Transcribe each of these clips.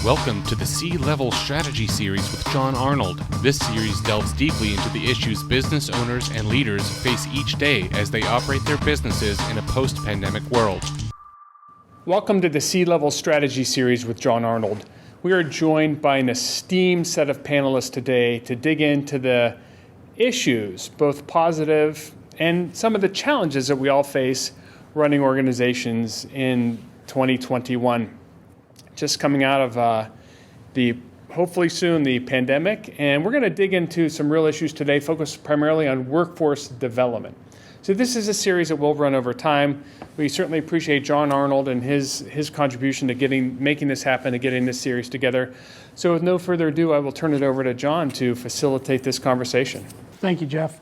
Welcome to the C-Level Strategy Series with John Arnold. This series delves deeply into the issues business owners and leaders face each day as they operate their businesses in a post-pandemic world. Welcome to the C-Level Strategy Series with John Arnold. We are joined by an esteemed set of panelists today to dig into the issues, both positive and some of the challenges that we all face running organizations in 2021. Just coming out of hopefully soon, the pandemic, and we're going to dig into some real issues today, focused primarily on workforce development. So this is a series that will run over time. We certainly appreciate John Arnold and his contribution to making this happen and getting this series together. So with no further ado, I will turn it over to John to facilitate this conversation. Thank you, Jeff.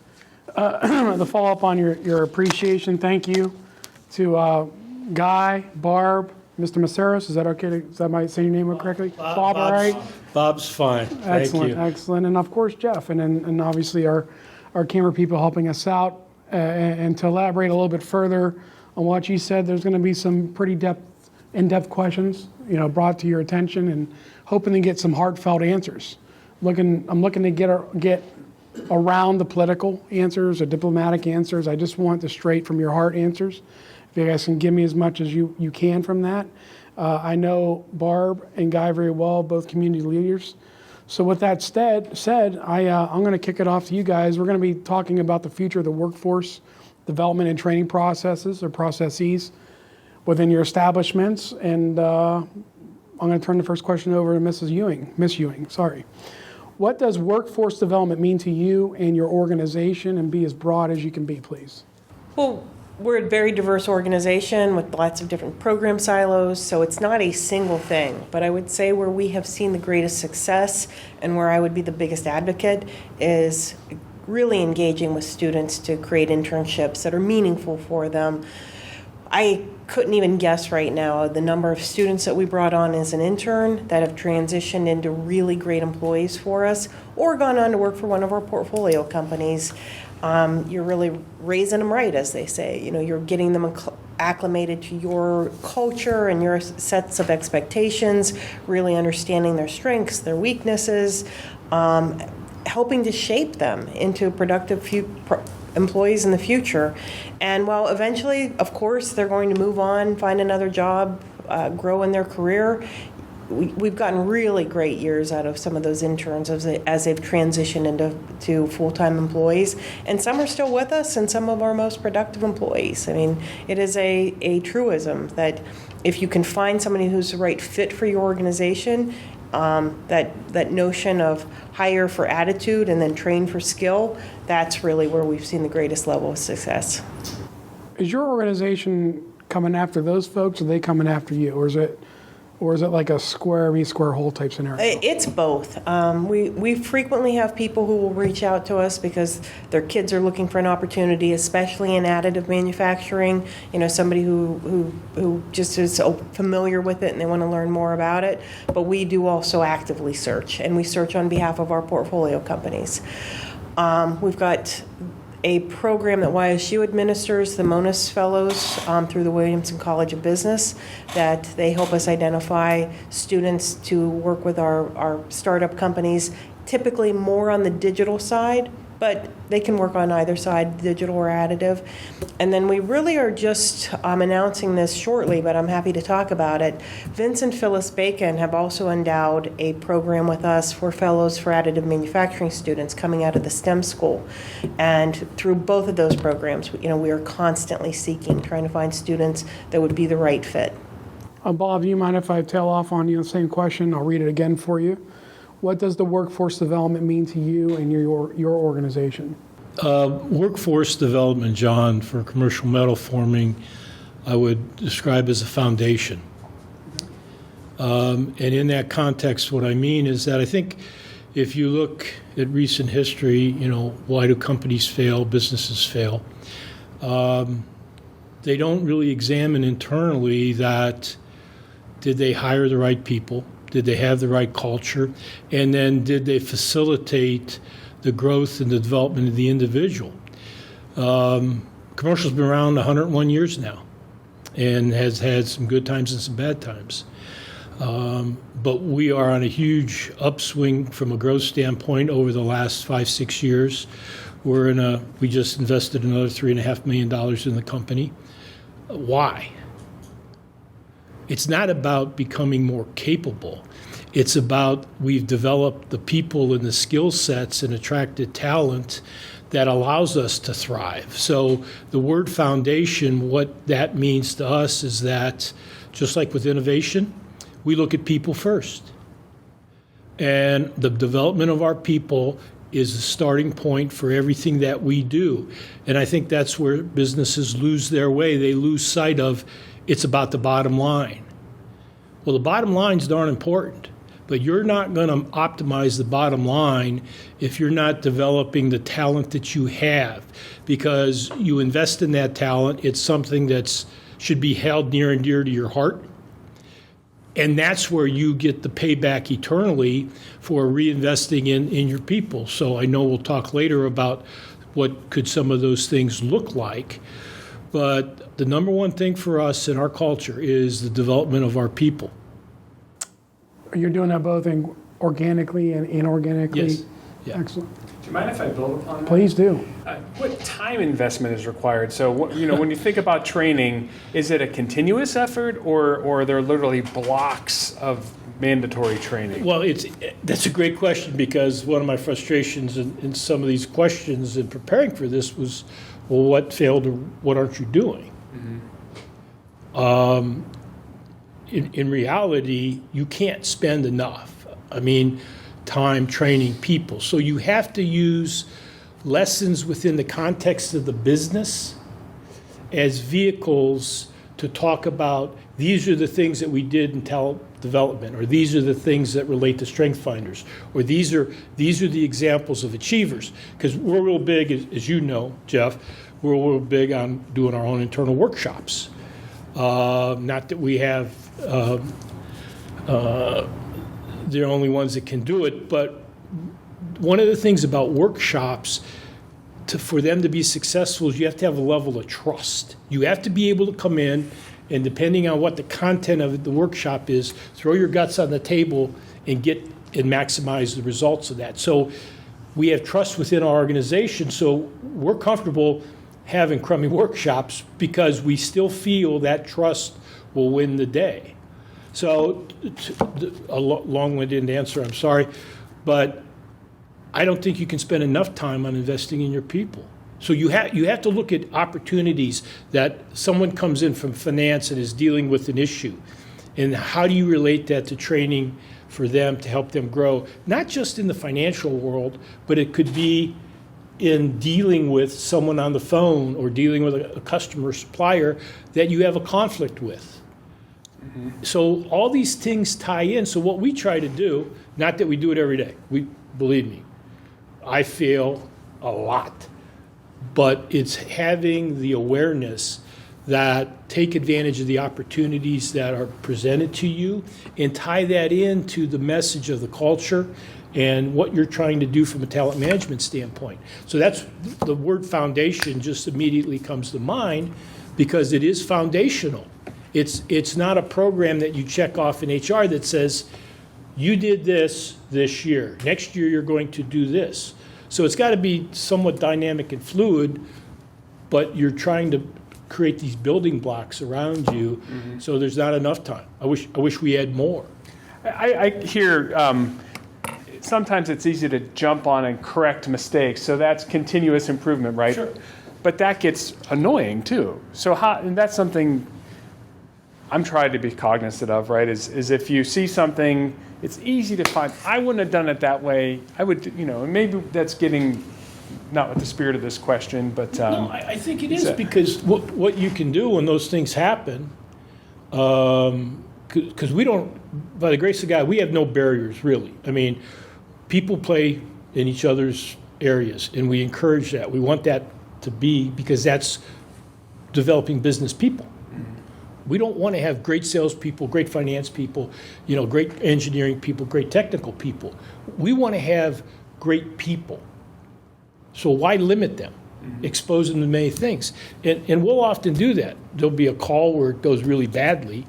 The follow-up on your appreciation, thank you to Guy, Barb, Mr. Maceros, is that okay? Am I saying your name correctly? Bob, all right? Bob's fine. Excellent, Thank you. excellent. And of course, Jeff, and obviously our camera people helping us out. And to elaborate a little bit further on what you said, there's going to be some pretty in-depth questions, brought to your attention, and hoping to get some heartfelt answers. I'm looking to get around the political answers or diplomatic answers. I just want the straight from your heart answers. If you guys can give me as much as you can from that. I know Barb and Guy very well, both community leaders. So with that said, I'm going to kick it off to you guys. We're going to be talking about the future of the workforce development and training processes or processes within your establishments. And I'm going to turn the first question over to Miss Ewing, sorry. What does workforce development mean to you and your organization, and be as broad as you can be, please? Well, we're a very diverse organization with lots of different program silos, so it's not a single thing. But I would say where we have seen the greatest success and where I would be the biggest advocate is really engaging with students to create internships that are meaningful for them. I couldn't even guess right now the number of students that we brought on as an intern that have transitioned into really great employees for us or gone on to work for one of our portfolio companies. You're really raising them right, as they say. You're getting them acclimated to your culture and your sets of expectations, really understanding their strengths, their weaknesses, helping to shape them into productive employees in the future. And while eventually, of course, they're going to move on, find another job, grow in their career, we've gotten really great years out of some of those interns as they've transitioned into full-time employees. And some are still with us, and some of our most productive employees. I mean, it is a truism that if you can find somebody who's the right fit for your organization, that notion of hire for attitude and then train for skill, that's really where we've seen the greatest level of success. Is your organization coming after those folks, or are they coming after you? Or is it like a square hole type scenario? It's both. We frequently have people who will reach out to us because their kids are looking for an opportunity, especially in additive manufacturing. Somebody who just is so familiar with it and they want to learn more about it. But we do also actively search, and we search on behalf of our portfolio companies. We've got a program that YSU administers, the MONUS Fellows, through the Williamson College of Business, that they help us identify students to work with our startup companies, typically more on the digital side, but they can work on either side, digital or additive. And then we really are just announcing this shortly, but I'm happy to talk about it. Vince and Phyllis Bacon have also endowed a program with us for fellows for additive manufacturing students coming out of the STEM school. And through both of those programs, we are constantly trying to find students that would be the right fit. Bob, do you mind if I tail off on the same question? I'll read it again for you. What does the workforce development mean to you and your organization? Workforce development, John, for commercial metal forming, I would describe as a foundation. And in that context, what I mean is that I think if you look at recent history, why do companies fail, businesses fail? They don't really examine internally that did they hire the right people? Did they have the right culture? And then did they facilitate the growth and the development of the individual? Commercial's been around 101 years now and has had some good times and some bad times. But we are on a huge upswing from a growth standpoint over the last 5-6 years. We just invested another $3.5 million in the company. Why? It's not about becoming more capable. It's about we've developed the people and the skill sets and attracted talent that allows us to thrive. So the word foundation, what that means to us is that, just like with innovation, we look at people first. And the development of our people is the starting point for everything that we do. And I think that's where businesses lose their way. They lose sight of it's about the bottom line. Well, the bottom line's darn important, but you're not going to optimize the bottom line if you're not developing the talent that you have, because you invest in that talent. It's something that should be held near and dear to your heart. And that's where you get the payback eternally for reinvesting in your people. So I know we'll talk later about what could some of those things look like. But the number one thing for us in our culture is the development of our people. You're doing that both organically and inorganically? Yes. Yeah. Excellent. Do you mind if I build upon that? Please do. What time investment is required? So, when you think about training, is it a continuous effort, or are there literally blocks of mandatory training? Well, that's a great question, because one of my frustrations in some of these questions in preparing for this was, well, what failed or what aren't you doing? Mm-hmm. In reality, you can't spend enough. I mean, time training people. So you have to use lessons within the context of the business as vehicles to talk about these are the things that we did in talent development, or these are the things that relate to strength finders, or these are the examples of achievers. Because we're real big, as you know, Jeff, we're real big on doing our own internal workshops. Not that we have they're the only ones that can do it, but one of the things about workshops, for them to be successful, is you have to have a level of trust. You have to be able to come in, and depending on what the content of the workshop is, throw your guts on the table and maximize the results of that. So we have trust within our organization, so we're comfortable having crummy workshops because we still feel that trust will win the day. So a long-winded answer, I'm sorry, but I don't think you can spend enough time on investing in your people. So you have to look at opportunities that someone comes in from finance and is dealing with an issue, and how do you relate that to training for them to help them grow, not just in the financial world, but it could be in dealing with someone on the phone or dealing with a customer or supplier that you have a conflict with. Mm-hmm. So all these things tie in. So what we try to do, not that we do it every day, believe me, I fail a lot, but it's having the awareness that take advantage of the opportunities that are presented to you and tie that into the message of the culture and what you're trying to do from a talent management standpoint. So that's the word foundation just immediately comes to mind, because it is foundational. It's not a program that you check off in HR that says, you did this year. Next year, you're going to do this. So it's got to be somewhat dynamic and fluid, but you're trying to create these building blocks around you, mm-hmm. so there's not enough time. I wish we had more. I hear sometimes it's easy to jump on and correct mistakes, so that's continuous improvement, right? Sure. But that gets annoying too. So and that's something I'm trying to be cognizant of, right? Is if you see something, it's easy to find, I wouldn't have done it that way. I would, and maybe that's getting not with the spirit of this question, but no, I think it is, because what you can do when those things happen, because we don't, by the grace of God, we have no barriers really. I mean, people play in each other's areas, and we encourage that. We want that to be, because that's developing business people. We don't want to have great salespeople, great finance people, great engineering people, great technical people. We want to have great people. So why limit them? Mm-hmm. Expose them to many things. And we'll often do that. There'll be a call where it goes really badly,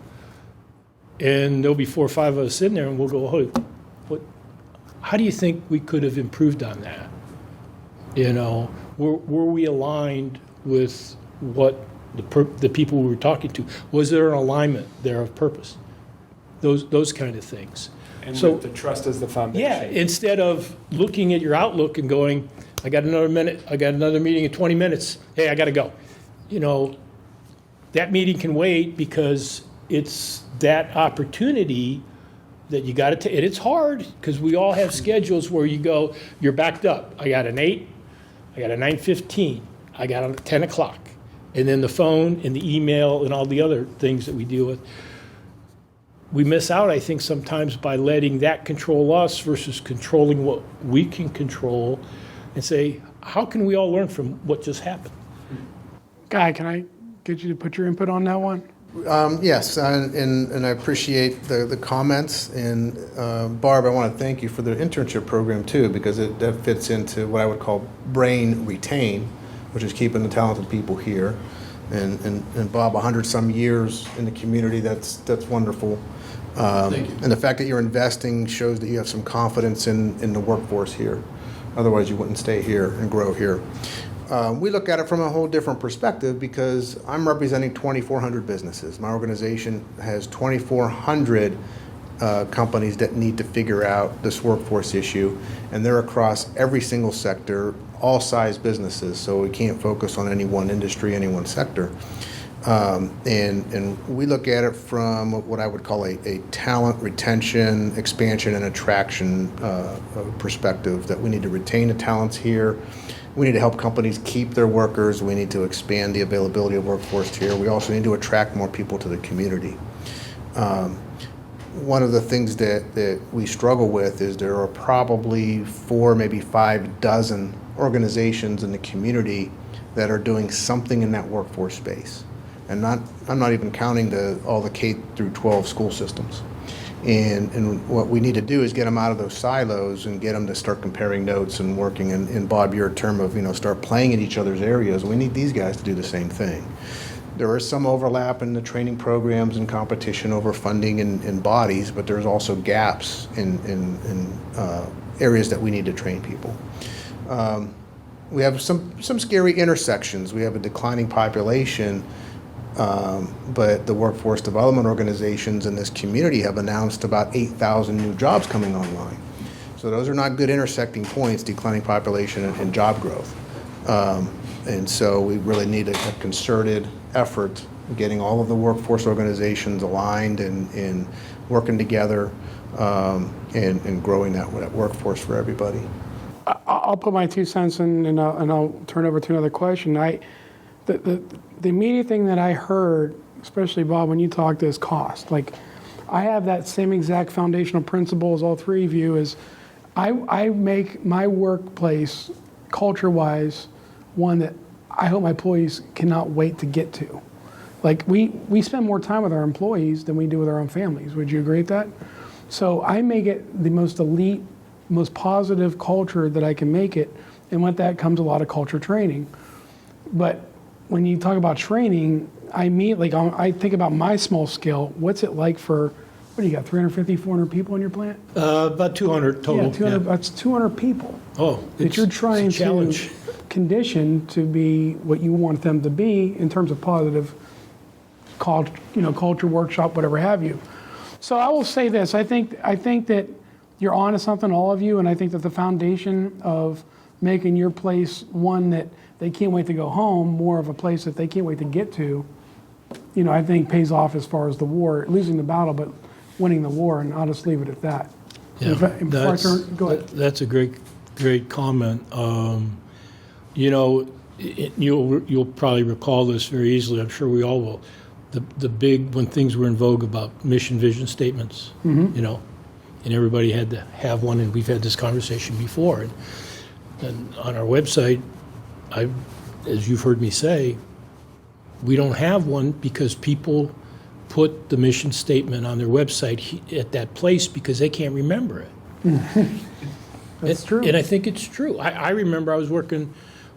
and there'll be 4 or 5 of us in there, and we'll go, "Hey, how do you think we could have improved on that?" Were we aligned with what the people we were talking to? Was there an alignment there of purpose? Those kind of things. And So- with the trust as the foundation. Yeah, instead of looking at your Outlook and going, "I got another minute, I got another meeting in 20 minutes, hey, I got to go." That meeting can wait, because it's that opportunity that you got to take. And it's hard, because we all have schedules where you go, you're backed up. I got an 8, I got a 9:15, I got a 10 o'clock. And then the phone and the email and all the other things that we deal with. We miss out, I think, sometimes by letting that control us versus controlling what we can control, and say, how can we all learn from what just happened? Guy, can I get you to put your input on that one? Yes, and I appreciate the comments. And Barb, I want to thank you for the internship program too, because that fits into what I would call brain retain, which is keeping the talented people here. And Bob, 100-some years in the community, that's wonderful. Thank you. And the fact that you're investing shows that you have some confidence in the workforce here. Otherwise, you wouldn't stay here and grow here. We look at it from a whole different perspective, because I'm representing 2,400 businesses. My organization has 2,400 companies that need to figure out this workforce issue, and they're across every single sector, all size businesses, so we can't focus on any one industry, any one sector. And we look at it from what I would call a talent retention, expansion, and attraction perspective, that we need to retain the talents here. We need to help companies keep their workers. We need to expand the availability of workforce here. We also need to attract more people to the community. One of the things that we struggle with is there are probably 4, maybe 5 dozen organizations in the community that are doing something in that workforce space. And I'm not even counting all the K through 12 school systems. And what we need to do is get them out of those silos and get them to start comparing notes and working. And Bob, your term of start playing in each other's areas. We need these guys to do the same thing. There is some overlap in the training programs and competition over funding and bodies, but there's also gaps in areas that we need to train people. We have some scary intersections. We have a declining population, but the workforce development organizations in this community have announced about 8,000 new jobs coming online. So those are not good intersecting points, declining population and job growth. And so we really need a concerted effort getting all of the workforce organizations aligned and working together and growing that workforce for everybody. I'll put my 2 cents in, and I'll turn over to another question. The immediate thing that I heard, especially Bob, when you talked, is cost. Like, I have that same exact foundational principle as all 3 of you. Is I make my workplace culture-wise one that I hope my employees cannot wait to get to. Like, we spend more time with our employees than we do with our own families. Would you agree with that? So I make it the most elite, most positive culture that I can make it, and with that comes a lot of culture training. But when you talk about training, I think about my small scale. What's it like for, what do you got, 350, 400 people in your plant? About 200 total. Yeah, 200. That's 200 people. Oh, that you're trying it's a challenge. to condition to be what you want them to be in terms of positive culture workshop, whatever have you. So I will say this, I think that you're onto something, all of you, and I think that the foundation of making your place one that they can't wait to go home, more of a place that they can't wait to get to, I think pays off as far as the war, losing the battle, but winning the war, and I'll just leave it at that. Yeah, Go ahead. That's a great comment. You'll probably recall this very easily. I'm sure we all will. The big, when things were in vogue about mission, vision statements, and everybody had to have one, and we've had this conversation before. And on our website, as you've heard me say, we don't have one because people put the mission statement on their website at that place because they can't remember it. That's true. And I think it's true. I remember I was working,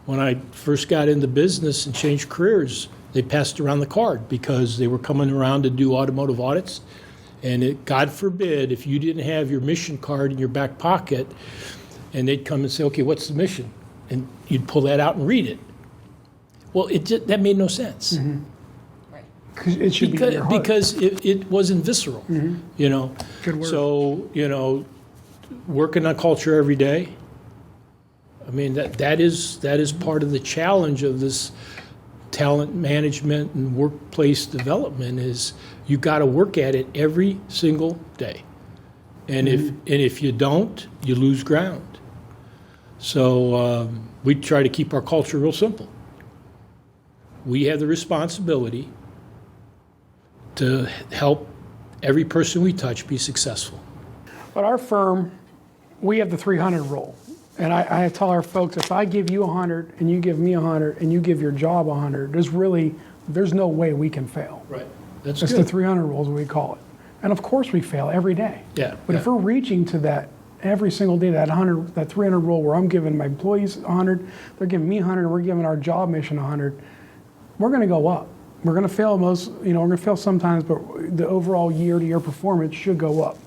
when I first got into business and changed careers, they passed around the card because they were coming around to do automotive audits, And God forbid, if you didn't have your mission card in your back pocket, and they'd come and say, okay, what's the mission? And you'd pull that out and read it. Well, that made no sense. It should be in your heart. Because it wasn't visceral, you know. Good word. So, you know, working on culture every day, I mean, that is part of the challenge of this talent management and workplace development is you got to work at it every single day. And if you don't, you lose ground. So we try to keep our culture real simple. We have the responsibility to help every person we touch be successful. But our firm, we have the 300 rule. And I tell our folks, if I give you 100 and you give me 100 and you give your job 100, there's no way we can fail. Right. That's It's good. the 300 rules, we call it. And of course we fail every day. Yeah. But if we're reaching to that every single day, that 300 rule where I'm giving my employees 100, they're giving me 100, and we're giving our job mission 100, we're going to go up. We're going to fail we're going to fail sometimes, but the overall year-to-year performance should go up.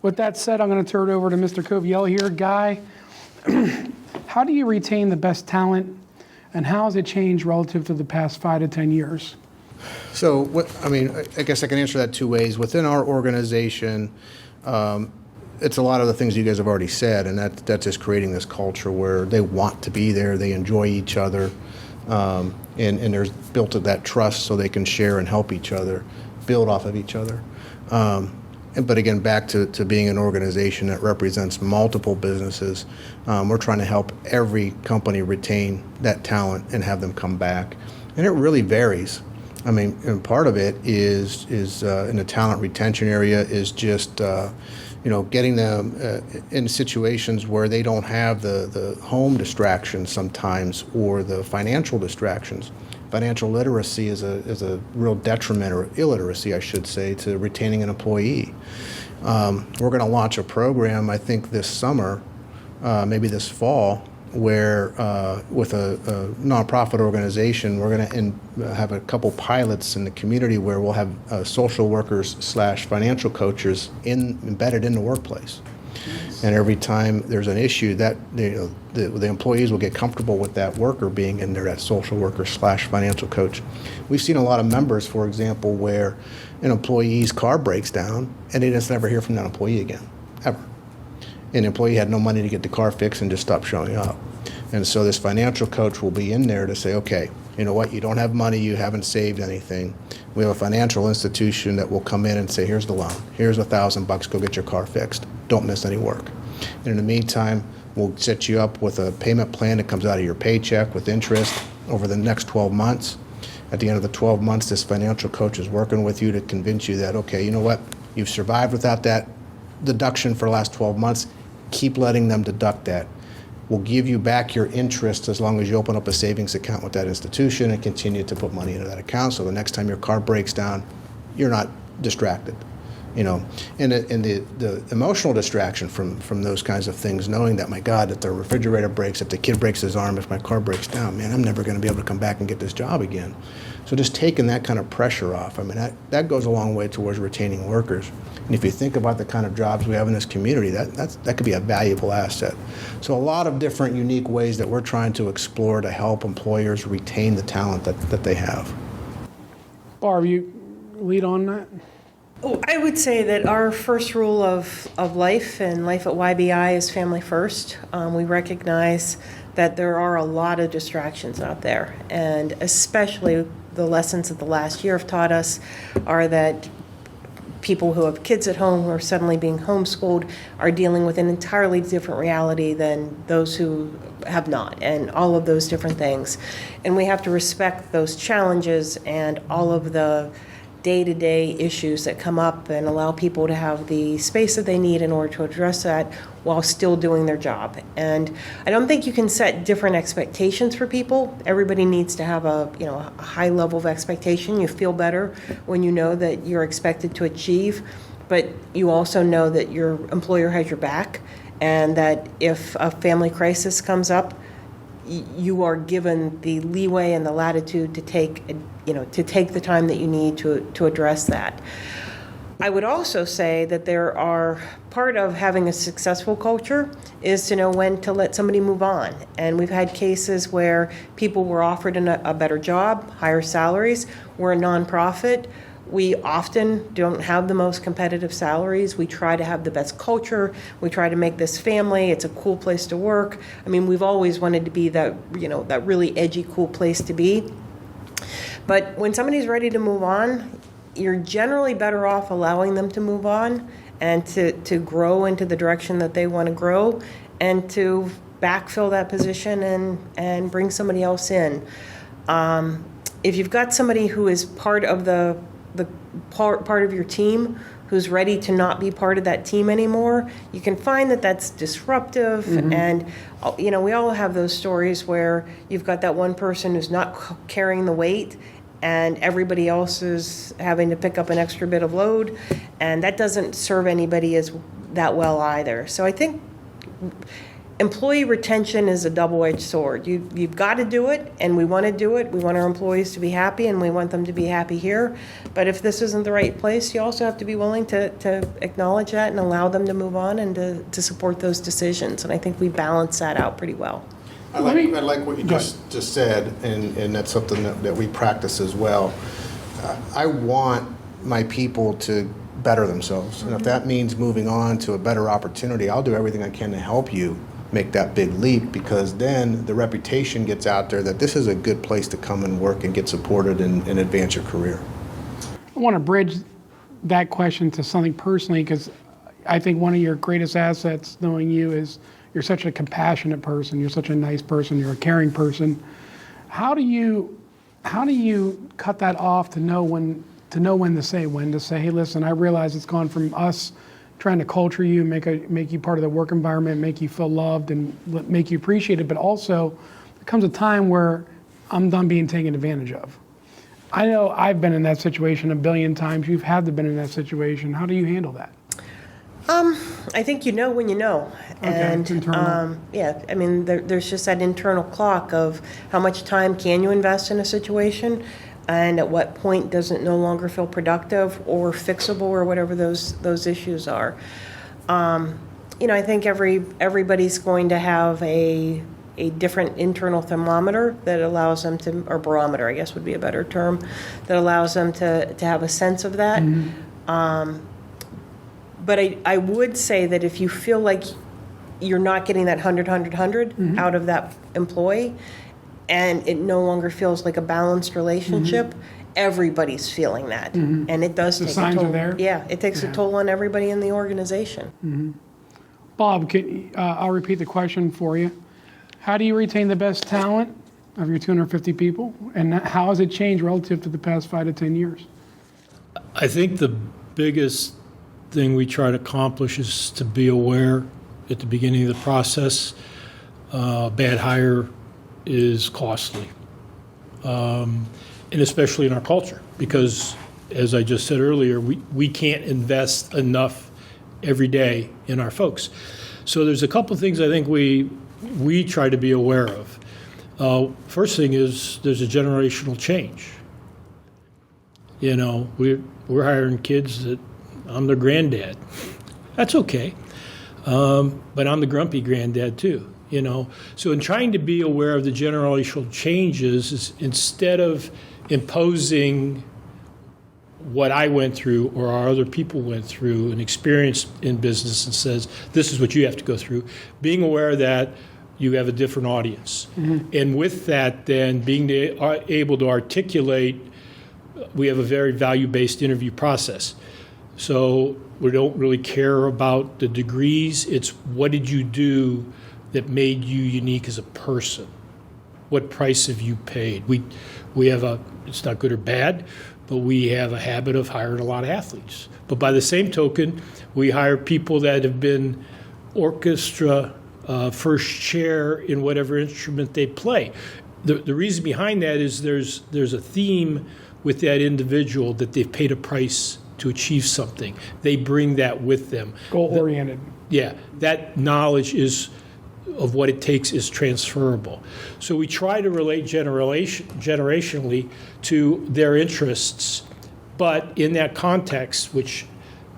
With that said, I'm going to turn it over to Mr. Coviello here. Guy, how do you retain the best talent, and how has it changed relative to the past 5 to 10 years? So, I guess I can answer that two ways. Within our organization, it's a lot of the things you guys have already said, and that's just creating this culture where they want to be there, they enjoy each other, and there's built that trust so they can share and help each other, build off of each other. But again, back to being an organization that represents multiple businesses, we're trying to help every company retain that talent and have them come back. And it really varies. I mean, and part of it is in the talent retention area is just, getting them in situations where they don't have the home distractions sometimes or the financial distractions. Financial literacy is a real detriment, or illiteracy, I should say, to retaining an employee. We're going to launch a program, I think, this summer, maybe this fall, where with a nonprofit organization, we're going to have a couple pilots in the community where we'll have social workers / financial coaches embedded in the workplace. And every time there's an issue, that the employees will get comfortable with that worker being in there, that social worker / financial coach. We've seen a lot of members, for example, where an employee's car breaks down and they just never hear from that employee again, ever. And the employee had no money to get the car fixed and just stopped showing up. And so this financial coach will be in there to say, okay, you know what, you don't have money, you haven't saved anything. We have a financial institution that will come in and say, here's the loan, here's $1,000, go get your car fixed. Don't miss any work. And in the meantime, we'll set you up with a payment plan that comes out of your paycheck with interest over the next 12 months. At the end of the 12 months, this financial coach is working with you to convince you that, okay, you know what, you've survived without that deduction for the last 12 months. Keep letting them deduct that. We'll give you back your interest as long as you open up a savings account with that institution and continue to put money into that account, so the next time your car breaks down, you're not distracted. And the emotional distraction from those kinds of things, knowing that, my God, if the refrigerator breaks, if the kid breaks his arm, if my car breaks down, man, I'm never going to be able to come back and get this job again. So just taking that kind of pressure off, I mean, that goes a long way towards retaining workers. And if you think about the kind of jobs we have in this community, that could be a valuable asset. So a lot of different unique ways that we're trying to explore to help employers retain the talent that they have. Barb, you lead on that? Oh, I would say that our first rule of life and life at YBI is family first. We recognize that there are a lot of distractions out there, and especially the lessons that the last year have taught us are that people who have kids at home who are suddenly being homeschooled are dealing with an entirely different reality than those who have not, and all of those different things. And we have to respect those challenges and all of the day-to-day issues that come up and allow people to have the space that they need in order to address that while still doing their job. And I don't think you can set different expectations for people. Everybody needs to have a high level of expectation. You feel better when you know that you're expected to achieve, but you also know that your employer has your back, and that if a family crisis comes up, you are given the leeway and the latitude to take the time that you need to address that. I would also say that there are part of having a successful culture is to know when to let somebody move on. And we've had cases where people were offered a better job, higher salaries. We're a nonprofit. We often don't have the most competitive salaries. We try to have the best culture. We try to make this family. It's a cool place to work. I mean, we've always wanted to be that, that really edgy, cool place to be. But when somebody's ready to move on, you're generally better off allowing them to move on and to grow into the direction that they want to grow and to backfill that position and bring somebody else in. If you've got somebody who is part of the part of your team who's ready to not be part of that team anymore, you can find that that's disruptive. Mm-hmm. And, we all have those stories where you've got that one person who's not carrying the weight and everybody else is having to pick up an extra bit of load, and that doesn't serve anybody as that well either. So I think employee retention is a double-edged sword. You've got to do it, and we want to do it. We want our employees to be happy, and we want them to be happy here. But if this isn't the right place, you also have to be willing to acknowledge that and allow them to move on and to support those decisions. And I think we balance that out pretty well. I like what you just said, and that's something that we practice as well. I want my people to better themselves. And if that means moving on to a better opportunity, I'll do everything I can to help you make that big leap, because then the reputation gets out there that this is a good place to come and work and get supported and advance your career. I want to bridge that question to something personally, because I think one of your greatest assets, knowing you, is you're such a compassionate person. You're such a nice person. You're a caring person. How do you cut that off to know when to say, hey, listen, I realize it's gone from us trying to culture you, make you part of the work environment, make you feel loved and make you appreciated, but also there comes a time where I'm done being taken advantage of. I know I've been in that situation a billion times. You've had to been in that situation. How do you handle that? I think you know when you know. Okay, and internal. I mean, there's just that internal clock of how much time can you invest in a situation, and at what point does it no longer feel productive or fixable or whatever those issues are. I think everybody's going to have a different internal thermometer that allows them to, or barometer, I guess would be a better term, that allows them to have a sense of that. Mm-hmm. But I would say that if you feel like you're not getting that 100 mm-hmm. out of that employee, and it no longer feels like a balanced relationship, mm-hmm. everybody's feeling that. Mm-hmm. And it does take a toll. The signs are there? Yeah, it takes a toll on everybody in the organization. Mm-hmm. Bob, I'll repeat the question for you. How do you retain the best talent of your 250 people? And how has it changed relative to the past 5 to 10 years? I think the biggest thing we try to accomplish is to be aware at the beginning of the process. Bad hire is costly, and especially in our culture, because as I just said earlier, we can't invest enough every day in our folks. So there's a couple of things I think we try to be aware of. First thing is there's a generational change. We're hiring kids that I'm their granddad. That's okay. But I'm the grumpy granddad too, So in trying to be aware of the generational changes, is instead of imposing what I went through or our other people went through and experienced in business and says, this is what you have to go through, being aware that you have a different audience. Mm-hmm. And with that, then being able to articulate, we have a very value-based interview process. So we don't really care about the degrees. It's what did you do that made you unique as a person? What price have you paid? We have it's not good or bad, but we have a habit of hiring a lot of athletes. But by the same token, we hire people that have been orchestra first chair in whatever instrument they play. The reason behind that is there's a theme with that individual that they've paid a price to achieve something. They bring that with them. Goal-oriented. That knowledge of what it takes is transferable. So we try to relate generationally to their interests, but in that context, which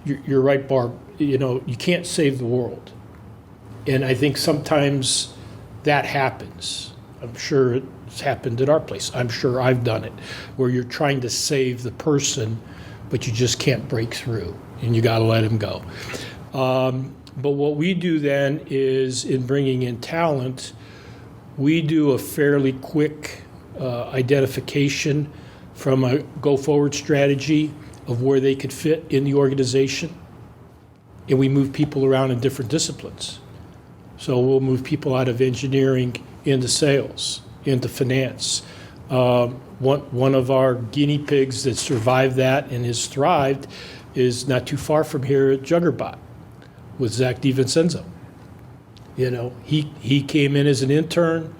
you're right, Barb. You know, you can't save the world. And I think sometimes that happens. I'm sure it's happened at our place. I'm sure I've done it, where you're trying to save the person, but you just can't break through, and you got to let him go. But what we do then is, in bringing in talent, we do a fairly quick identification from a go-forward strategy of where they could fit in the organization, and we move people around in different disciplines. So we'll move people out of engineering into sales, into finance. One of our guinea pigs that survived that and has thrived is not too far from here at Juggerbot with Zach DiVincenzo. You know, he came in as an intern,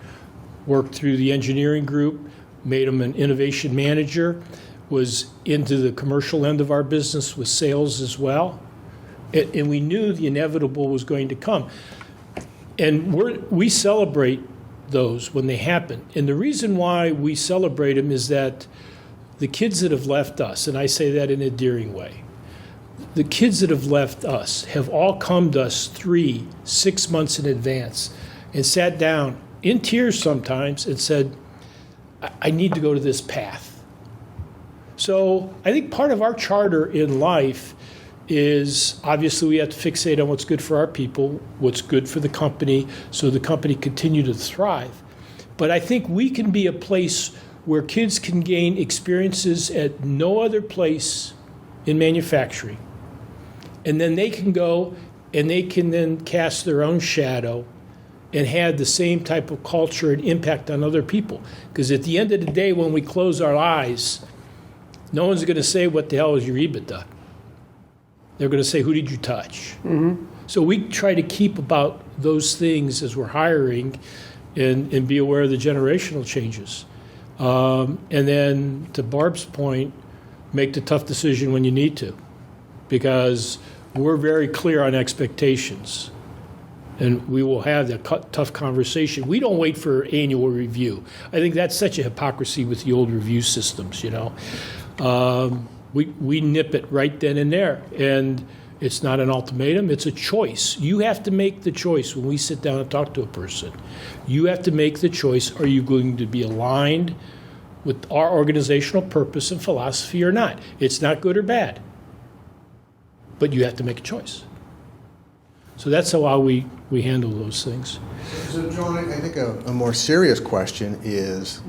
worked through the engineering group, made him an innovation manager, was into the commercial end of our business with sales as well. And we knew the inevitable was going to come. And we celebrate those when they happen. And the reason why we celebrate them is that the kids that have left us, and I say that in an endearing way, the kids that have left us have all come to us 3-6 months in advance and sat down in tears sometimes and said, I need to go to this path. So I think part of our charter in life is, obviously we have to fixate on what's good for our people, what's good for the company, so the company continue to thrive. But I think we can be a place where kids can gain experiences at no other place in manufacturing. And then they can go and they can then cast their own shadow and have the same type of culture and impact on other people. Because at the end of the day, when we close our eyes, no one's going to say, what the hell is your EBITDA? They're going to say, who did you touch? Mm-hmm. So we try to keep about those things as we're hiring and be aware of the generational changes. And then, to Barb's point, make the tough decision when you need to. Because we're very clear on expectations. And we will have that tough conversation. We don't wait for annual review. I think that's such a hypocrisy with the old review systems, you know. We nip it right then and there. And it's not an ultimatum, it's a choice. You have to make the choice when we sit down and talk to a person. You have to make the choice, are you going to be aligned with our organizational purpose and philosophy or not? It's not good or bad, but you have to make a choice. So that's how we handle those things. So, John, I think a more serious question is,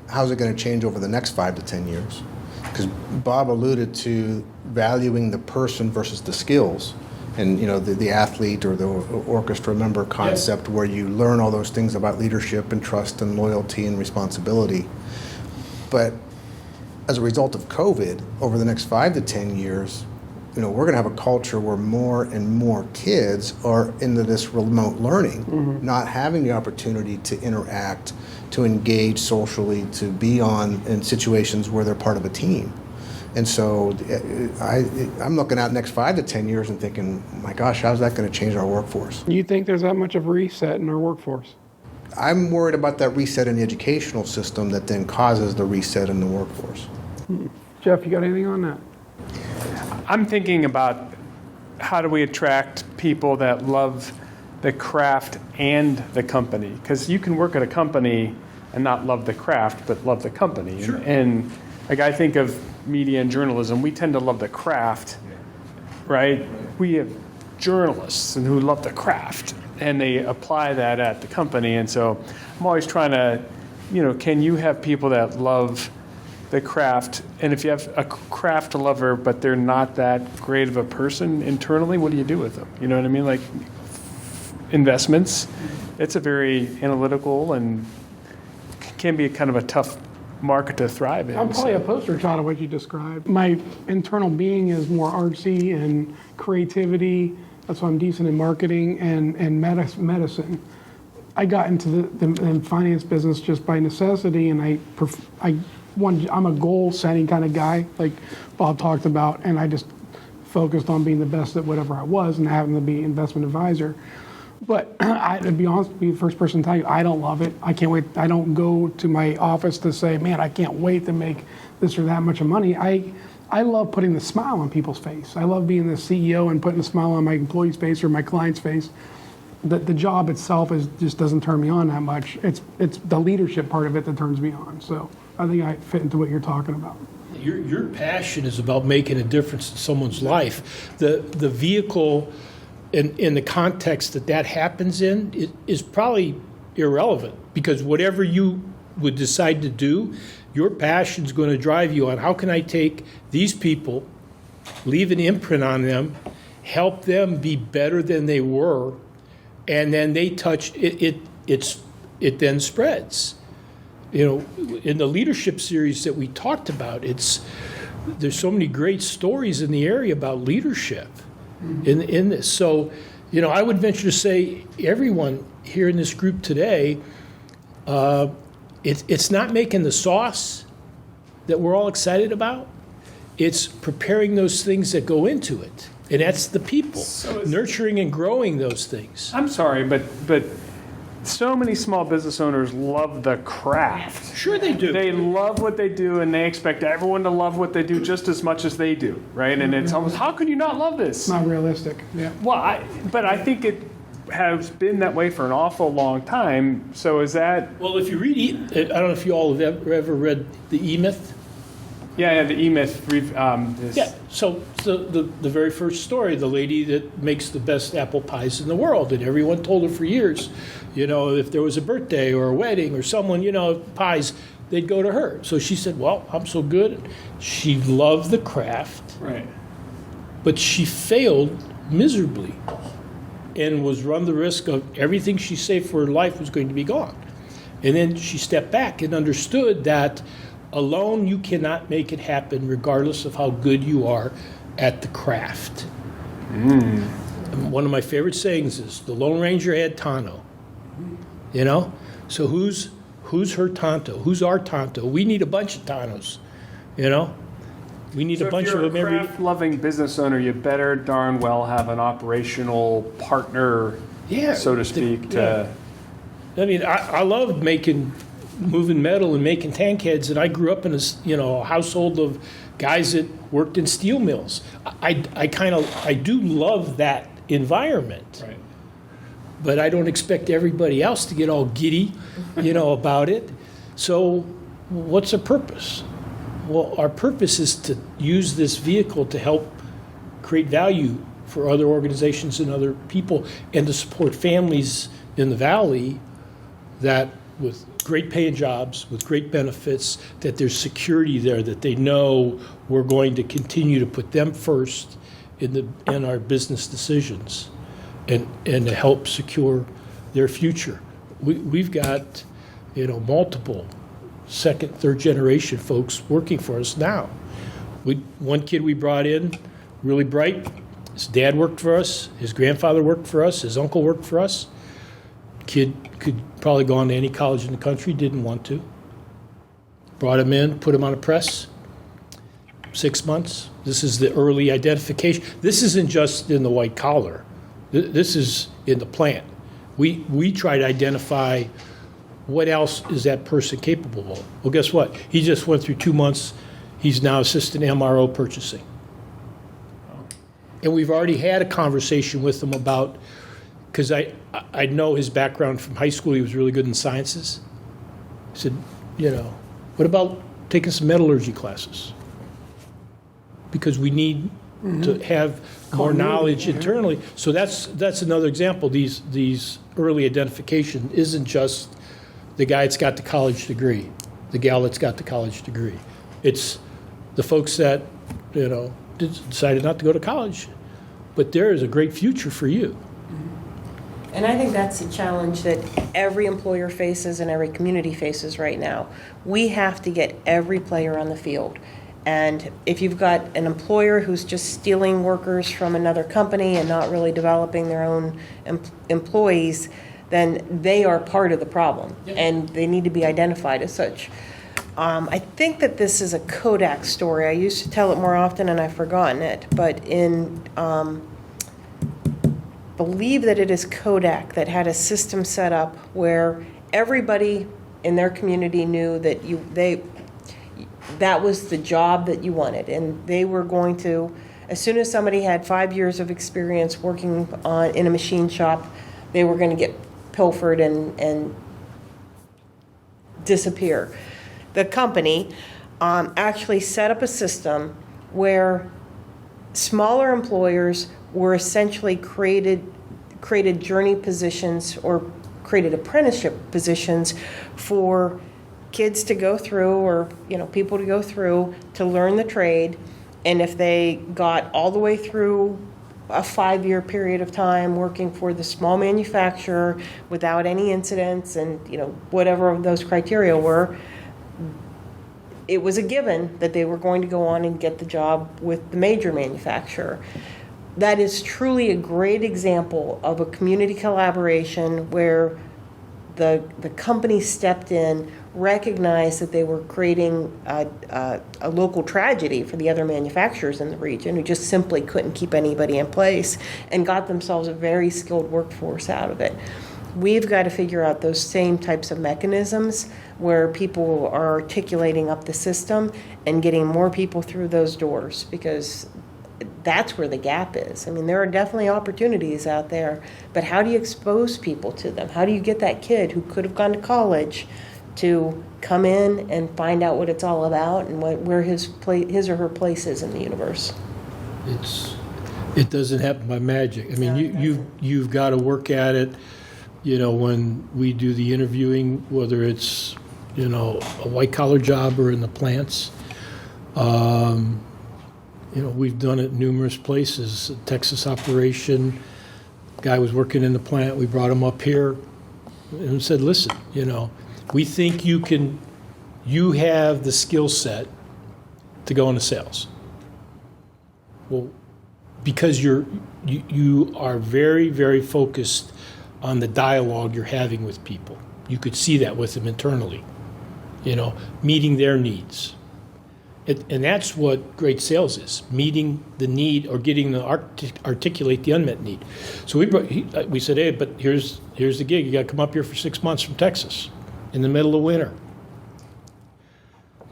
how's it going to change over the next 5 to 10 years? Because Bob alluded to valuing the person versus the skills, and you know the athlete or the orchestra member concept, where you learn all those things about leadership and trust and loyalty and responsibility. But as a result of COVID, over the next 5 to 10 years, you know, we're going to have a culture where more and more kids are into this remote learning, not having the opportunity to interact, to engage socially, to be in situations where they're part of a team. And so I'm looking out next 5 to 10 years and thinking, my gosh, how's that going to change our workforce? You think there's that much of a reset in our workforce? I'm worried about that reset in the educational system that then causes the reset in the workforce. Jeff, you got anything on that? I'm thinking about how do we attract people that love the craft and the company? Because you can work at a company and not love the craft, but love the company. Sure. And like I think of media and journalism, we tend to love the craft, right? We have journalists and who love the craft, and they apply that at the company. And so I'm always trying to, can you have people that love the craft? And if you have a craft lover, but they're not that great of a person internally, what do you do with them? You know what I mean? Like investments, it's a very analytical and can be kind of a tough market to thrive in. I'm probably a poster child of what you described. My internal being is more artsy and creativity. That's why I'm decent in marketing and medicine. I got into the finance business just by necessity, and I'm a goal-setting kind of guy, like Bob talked about, and I just focused on being the best at whatever I was and having to be investment advisor. But to be honest, be the first person to tell you, I don't love it. I can't wait. I don't go to my office to say, man, I can't wait to make this or that much of money. I I love putting the smile on people's face. I love being the CEO and putting a smile on my employee's face or my client's face. The job itself just doesn't turn me on that much. It's the leadership part of it that turns me on. So I think I fit into what you're talking about. Your passion is about making a difference in someone's life. The vehicle in the context that happens in is probably irrelevant, because whatever you would decide to do, your passion is going to drive you on how can I take these people, leave an imprint on them, help them be better than they were, and then they touch it. It then spreads. In the leadership series that we talked about, there's so many great stories in the area about leadership in this. So, I would venture to say everyone here in this group today, it's not making the sauce that we're all excited about. It's preparing those things that go into it, and that's the people, nurturing and growing those things. I'm sorry, but so many small business owners love the craft. Sure they do. They love what they do, and they expect everyone to love what they do just as much as they do, right? And it's almost, how can you not love this? It's not realistic. Yeah. Well, but I think it has been that way for an awful long time. So is that? Well, if you read, I don't know if you all have ever read the E-Myth. Yeah, the E-Myth. Yeah. So the very first story, the lady that makes the best apple pies in the world, and everyone told her for years, if there was a birthday or a wedding or someone, pies, they'd go to her. So she said, well, I'm so good. She loved the craft. Right. But she failed miserably and was run the risk of everything she saved for her life was going to be gone. And then she stepped back and understood that alone you cannot make it happen regardless of how good you are at the craft. One of my favorite sayings is, the Lone Ranger had Tonto. So who's her Tonto? Who's our Tonto? We need a bunch of Tontos. We need a bunch of them every. If you're a craft-loving business owner, you better darn well have an operational partner, so to speak. I mean, I loved moving metal and making tank heads, and I grew up in a household of guys that worked in steel mills. I do love that environment. Right. But I don't expect everybody else to get all giddy, about it. So what's the purpose? Well, our purpose is to use this vehicle to help create value for other organizations and other people, and to support families in the Valley that with great paying jobs, with great benefits, that there's security there, that they know we're going to continue to put them first in our business decisions, and to help secure their future. We've got multiple second, third generation folks working for us now. One kid we brought in, really bright. His dad worked for us. His grandfather worked for us. His uncle worked for us. Kid could probably go on to any college in the country, didn't want to. Brought him in, put him on a press. 6 months. This is the early identification. This isn't just in the white collar. This is in the plant. We try to identify what else is that person capable of. Well, guess what? He just went through 2 months. He's now assistant MRO purchasing. And we've already had a conversation with him about, because I know his background from high school. He was really good in sciences. I said, what about taking some metallurgy classes? Because we need to have more knowledge internally. So that's another example. These early identification isn't just the guy that's got the college degree, the gal that's got the college degree. It's the folks that decided not to go to college, but there is a great future for you. And I think that's the challenge that every employer faces and every community faces right now. We have to get every player on the field. And if you've got an employer who's just stealing workers from another company and not really developing their own employees, then they are part of the problem, and they need to be identified as such. I think that this is a Kodak story. I used to tell it more often, and I've forgotten it. But believe that it is Kodak that had a system set up where everybody in their community knew that that was the job that you wanted. And they were going to, as soon as somebody had 5 years of experience working in a machine shop, they were going to get pilfered and disappear. The company actually set up a system where smaller employers were essentially created journey positions or created apprenticeship positions for kids to go through, or people to go through to learn the trade. And if they got all the way through a 5-year period of time working for the small manufacturer without any incidents and whatever those criteria were, it was a given that they were going to go on and get the job with the major manufacturer. That is truly a great example of a community collaboration where the company stepped in, recognized that they were creating a local tragedy for the other manufacturers in the region who just simply couldn't keep anybody in place, and got themselves a very skilled workforce out of it. We've got to figure out those same types of mechanisms where people are articulating up the system and getting more people through those doors, because that's where the gap is. I mean, there are definitely opportunities out there, but how do you expose people to them? How do you get that kid who could have gone to college to come in and find out what it's all about and where his or her place is in the universe? It doesn't happen by magic. I mean, you've got to work at it. When we do the interviewing, whether it's a white collar job or in the plants, we've done it numerous places. A Texas operation, guy was working in the plant. We brought him up here and said, "Listen, we think you have the skill set to go into sales." Well, because you are very, very focused on the dialogue you're having with people. You could see that with them internally, meeting their needs. And that's what great sales is, meeting the need or getting to articulate the unmet need. So we said, hey, but here's the gig. You got to come up here for 6 months from Texas in the middle of winter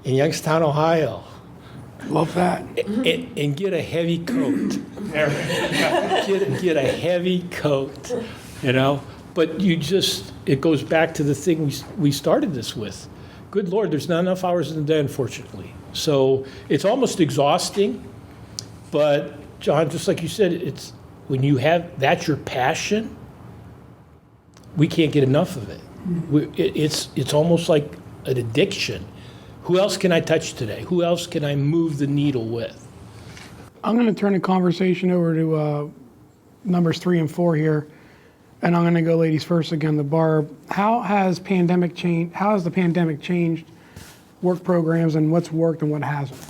in Youngstown, Ohio. Love that. And get a heavy coat. Get a heavy coat, But it goes back to the thing we started this with. Good Lord, there's not enough hours in the day, unfortunately. So it's almost exhausting. But John, just like you said, it's when that's your passion, we can't get enough of it. It's almost like an addiction. Who else can I touch today? Who else can I move the needle with? I'm going to turn the conversation over to numbers 3 and 4 here, and I'm going to go ladies first again. The Barb. How has the pandemic changed work programs, and what's worked and what hasn't?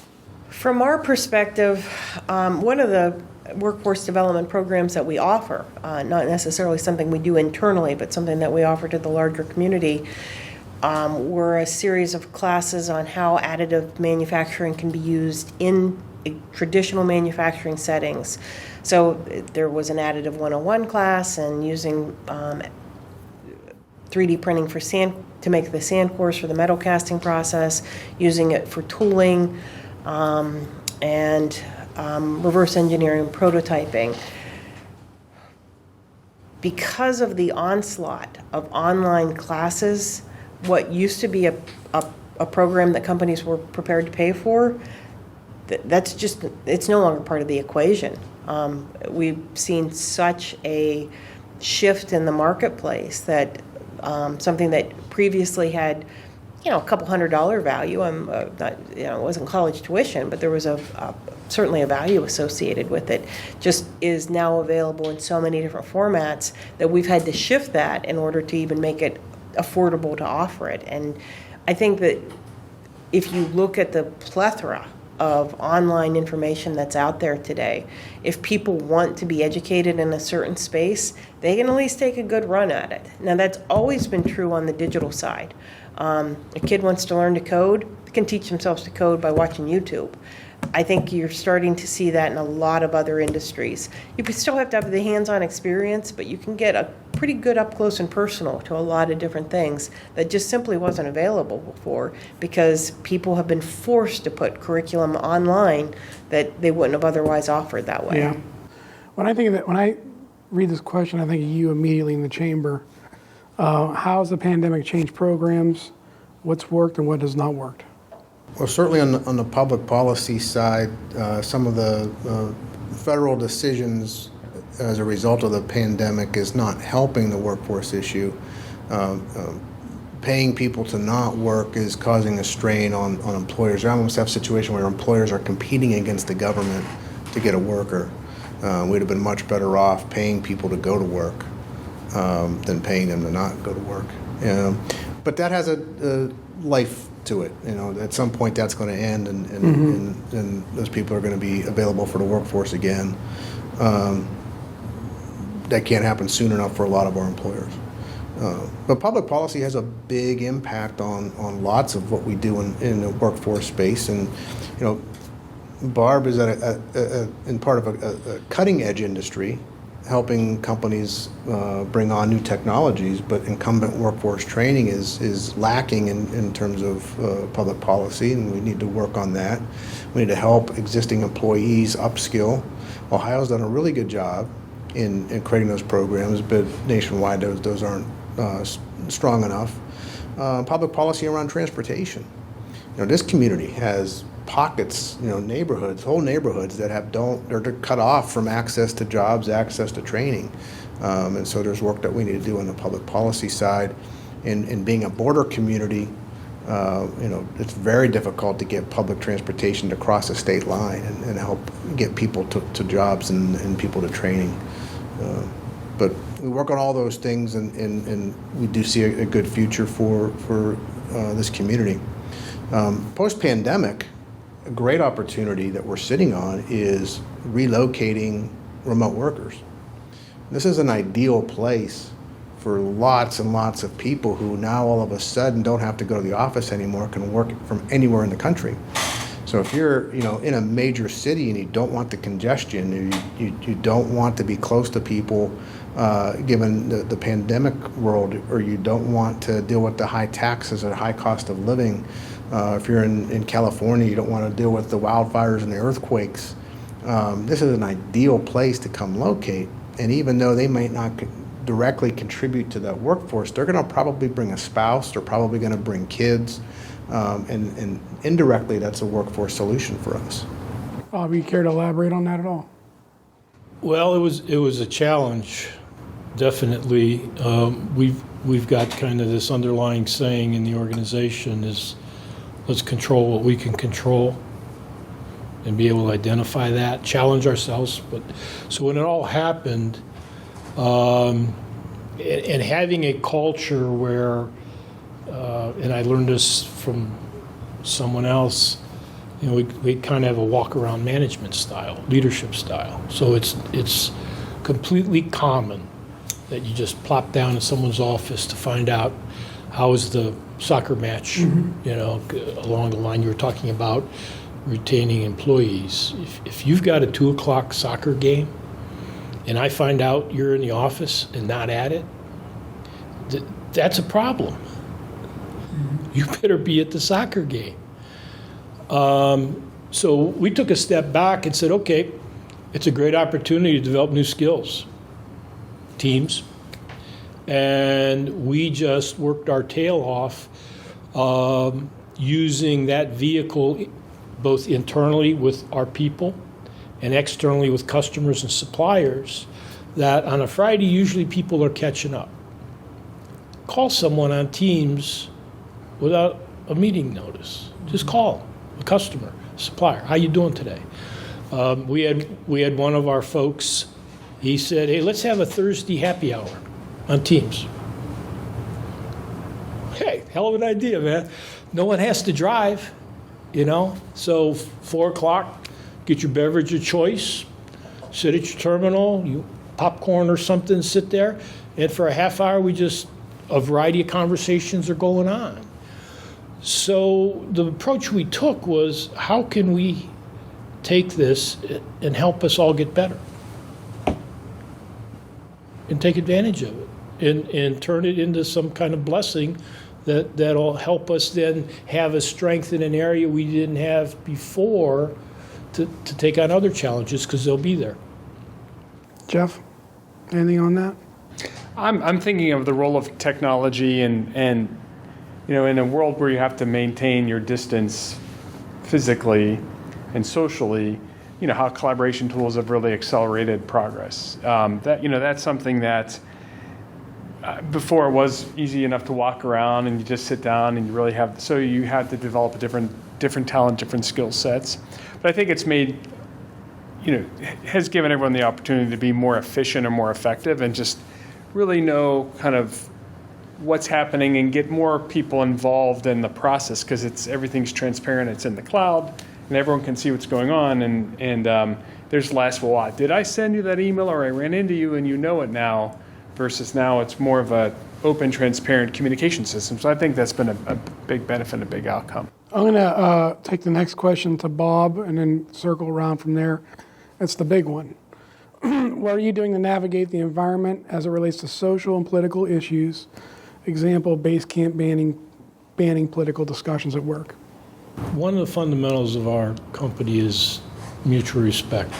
From our perspective, one of the workforce development programs that we offer, not necessarily something we do internally, but something that we offer to the larger community, were a series of classes on how additive manufacturing can be used in traditional manufacturing settings. So there was an additive 101 class, and using 3D printing for sand to make the sand cores for the metal casting process, using it for tooling, and reverse engineering prototyping. Because of the onslaught of online classes, what used to be a program that companies were prepared to pay for, it's no longer part of the equation. We've seen such a shift in the marketplace that something that previously had, a couple $100 value, it wasn't college tuition, but there was certainly a value associated with it, just is now available in so many different formats that we've had to shift that in order to even make it affordable to offer it. And I think that if you look at the plethora of online information that's out there today, if people want to be educated in a certain space, they can at least take a good run at it. Now, that's always been true on the digital side. A kid wants to learn to code, they can teach themselves to code by watching YouTube. I think you're starting to see that in a lot of other industries. You still have to have the hands-on experience, but you can get a pretty good up close and personal to a lot of different things that just simply wasn't available before, because people have been forced to put curriculum online that they wouldn't have otherwise offered that way. Yeah. When I read this question, I think of you immediately in the chamber. How has the pandemic changed programs? What's worked and what has not worked? Well, certainly on the public policy side, some of the federal decisions as a result of the pandemic is not helping the workforce issue. Paying people to not work is causing a strain on employers. You almost have a situation where employers are competing against the government to get a worker. We'd have been much better off paying people to go to work than paying them to not go to work. But that has a life to it. At some point that's going to end, and those people are going to be available for the workforce again. That can't happen soon enough for a lot of our employers. But public policy has a big impact on lots of what we do in the workforce space. And Barb is in part of a cutting edge industry, helping companies bring on new technologies, but incumbent workforce training is lacking in terms of public policy, and we need to work on that. We need to help existing employees upskill. Ohio's done a really good job in creating those programs, but nationwide those aren't strong enough. Public policy around transportation. This community has pockets, neighborhoods, whole neighborhoods that they're cut off from access to jobs, access to training. And so there's work that we need to do on the public policy side. In being a border community, it's very difficult to get public transportation to cross a state line and help get people to jobs and people to training. But we work on all those things, and we do see a good future for this community. Post-pandemic, a great opportunity that we're sitting on is relocating remote workers. This is an ideal place for lots and lots of people who now all of a sudden don't have to go to the office anymore, can work from anywhere in the country. So if you're in a major city and you don't want the congestion, you don't want to be close to people given the pandemic world, or you don't want to deal with the high taxes or high cost of living. If you're in California, you don't want to deal with the wildfires and the earthquakes. This is an ideal place to come locate. And even though they might not directly contribute to that workforce, they're going to probably bring a spouse. They're probably going to bring kids. And indirectly, that's a workforce solution for us. Bob, you care to elaborate on that at all? Well, it was a challenge, definitely. We've got kind of this underlying saying in the organization is, let's control what we can control and be able to identify that, challenge ourselves. But so when it all happened, and having a culture where, and I learned this from someone else, we kind of have a walk-around management style, leadership style. So it's completely common that you just plop down in someone's office to find out how is the soccer match, along the line you were talking about retaining employees. If you've got a 2:00 soccer game and I find out you're in the office and not at it, that's a problem. You better be at the soccer game. So we took a step back and said, okay, it's a great opportunity to develop new skills, teams, and we just worked our tail off using that vehicle both internally with our people and externally with customers and suppliers, that on a Friday usually people are catching up. Call someone on Teams without a meeting notice. Just call a customer, supplier. How you doing today? We had one of our folks. He said, "Hey, let's have a Thursday happy hour on Teams." Hey, hell of an idea, man. No one has to drive, So 4:00, get your beverage of choice, sit at your terminal, you popcorn or something, sit there, and for a half hour, a variety of conversations are going on. So the approach we took was, how can we take this and help us all get better and take advantage of it? and turn it into some kind of blessing that'll help us then have a strength in an area we didn't have before to take on other challenges, because they'll be there. Jeff, anything on that? I'm thinking of the role of technology and you know, in a world where you have to maintain your distance physically and socially, you know, how collaboration tools have really accelerated progress. That's something that before it was easy enough to walk around and you just sit down and you had to develop a different talent, different skill sets. But I think it's made, you know, has given everyone the opportunity to be more efficient and more effective and just really know kind of what's happening and get more people involved in the process, because everything's transparent, it's in the cloud, and everyone can see what's going on, and there's less, well, did I send you that email or I ran into you and you know it now, versus now it's more of a open, transparent communication system. So I think that's been a big benefit and a big outcome. I'm going to take the next question to Bob and then circle around from there. That's the big one. What are you doing to navigate the environment as it relates to social and political issues? Example, base camp banning political discussions at work. One of the fundamentals of our company is mutual respect.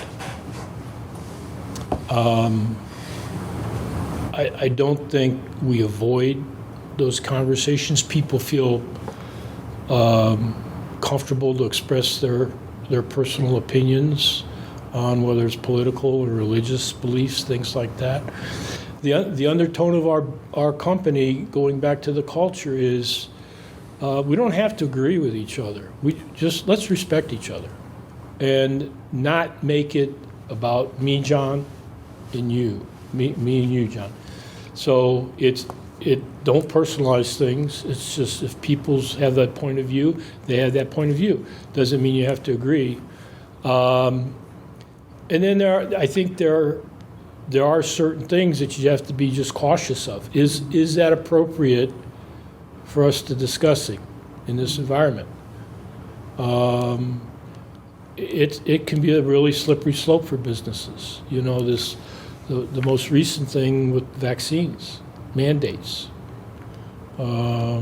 I don't think we avoid those conversations. People feel comfortable to express their personal opinions on whether it's political or religious beliefs, things like that. The undertone of our company, going back to the culture, is we don't have to agree with each other. Let's respect each other and not make it about me, John, and you, me and you, John. So don't personalize things. It's just if people have that point of view, they have that point of view. Doesn't mean you have to agree. And then I think there are certain things that you have to be just cautious of. Is that appropriate for us to discussing in this environment? It can be a really slippery slope for businesses. You know, the most recent thing with vaccines, mandates. I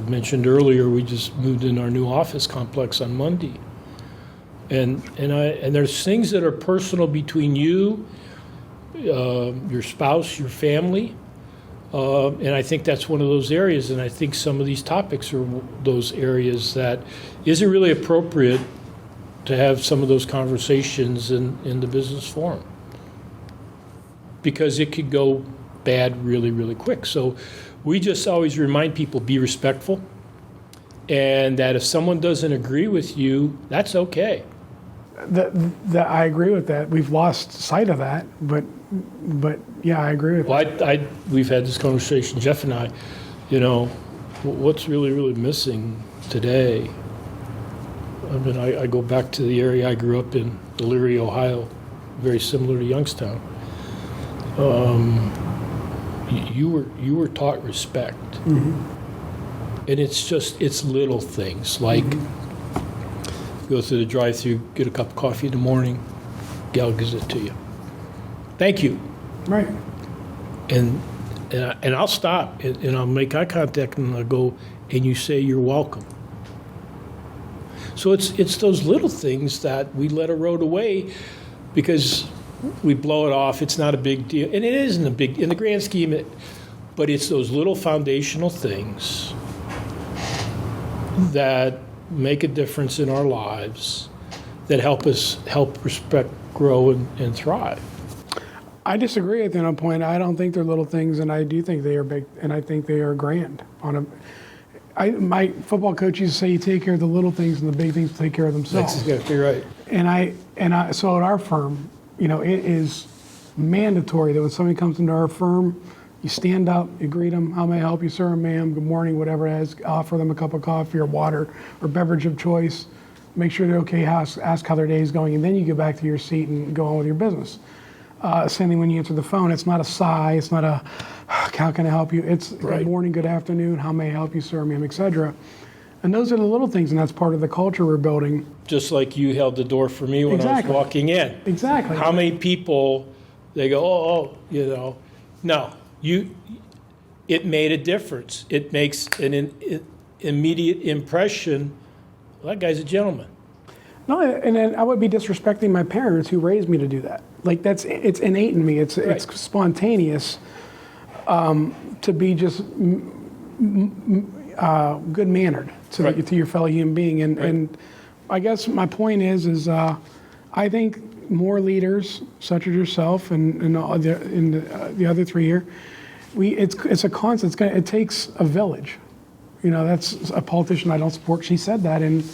mentioned earlier we just moved in our new office complex on Monday. And there's things that are personal between you, your spouse, your family, and I think that's one of those areas. And I think some of these topics are those areas that is it really appropriate to have some of those conversations in the business forum, because it could go bad really, really quick. So we just always remind people, be respectful, and that if someone doesn't agree with you, that's okay. I agree with that. We've lost sight of that, but yeah, I agree with that. We've had this conversation, Jeff and I, you know, what's really, really missing today. I mean, I go back to the area I grew up in, Elyria, Ohio, very similar to Youngstown. You were taught respect, and it's little things like. Go through the drive-thru, get a cup of coffee in the morning, gal gives it to you. Thank you. Right. And I'll stop and I'll make eye contact and I'll go, and you say you're welcome. So it's those little things that we let erode away because we blow it off. It's not a big deal, and it isn't a big in the grand scheme. But it's those little foundational things that make a difference in our lives, that help respect, grow, and thrive. I disagree at that point. I don't think they're little things, and I do think they are big, and I think they are grand. My football coach used to say, "You take care of the little things, and the big things take care of themselves." That's exactly right. And so at our firm, you know, it is mandatory that when somebody comes into our firm, you stand up, you greet them. How may I help you, sir, ma'am? Good morning, whatever it is. Offer them a cup of coffee or water or beverage of choice. Make sure they're okay. Ask how their day is going, and then you get back to your seat and go on with your business. Same thing when you answer the phone. It's not a sigh. It's not a, how can I help you? It's right. Good morning, good afternoon. How may I help you, sir, ma'am, etc. And those are the little things, and that's part of the culture we're building. Just like you held the door for me when I was walking in. Exactly. How many people, they go, you know, no. it made a difference. It makes an immediate impression. Well, that guy's a gentleman. No, and then I would be disrespecting my parents who raised me to do that. Like it's innate in me. It's spontaneous to be just good mannered to your fellow human being. And I guess my point is I think more leaders such as yourself and the other three here, it's a constant. It takes a village. You know, that's a politician I don't support. She said that, and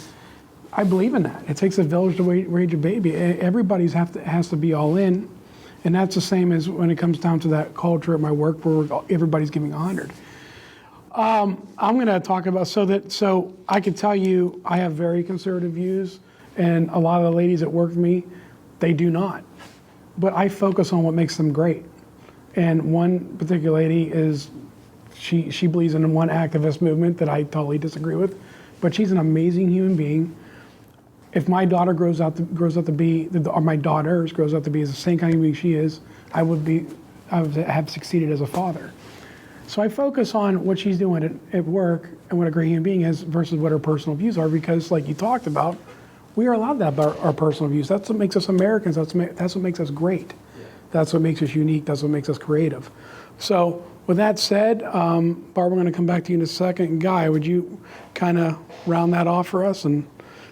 I believe in that. It takes a village to raise a baby. Everybody's has to be all in, and that's the same as when it comes down to that culture at my work where everybody's giving 100. I'm going to talk about so I can tell you I have very conservative views, and a lot of the ladies that work with me, they do not. But I focus on what makes them great. And one particular lady is she believes in one activist movement that I totally disagree with, but she's an amazing human being. If my daughter grows out to be, or my daughters grows out to be the same kind of being she is, I would have succeeded as a father. So I focus on what she's doing at work and what a great human being is versus what her personal views are, because like you talked about, we are allowed to have our personal views. That's what makes us Americans. That's what makes us great. That's what makes us unique. That's what makes us creative. So with that said, Barb, we're going to come back to you in a second. Guy, would you kind of round that off for us and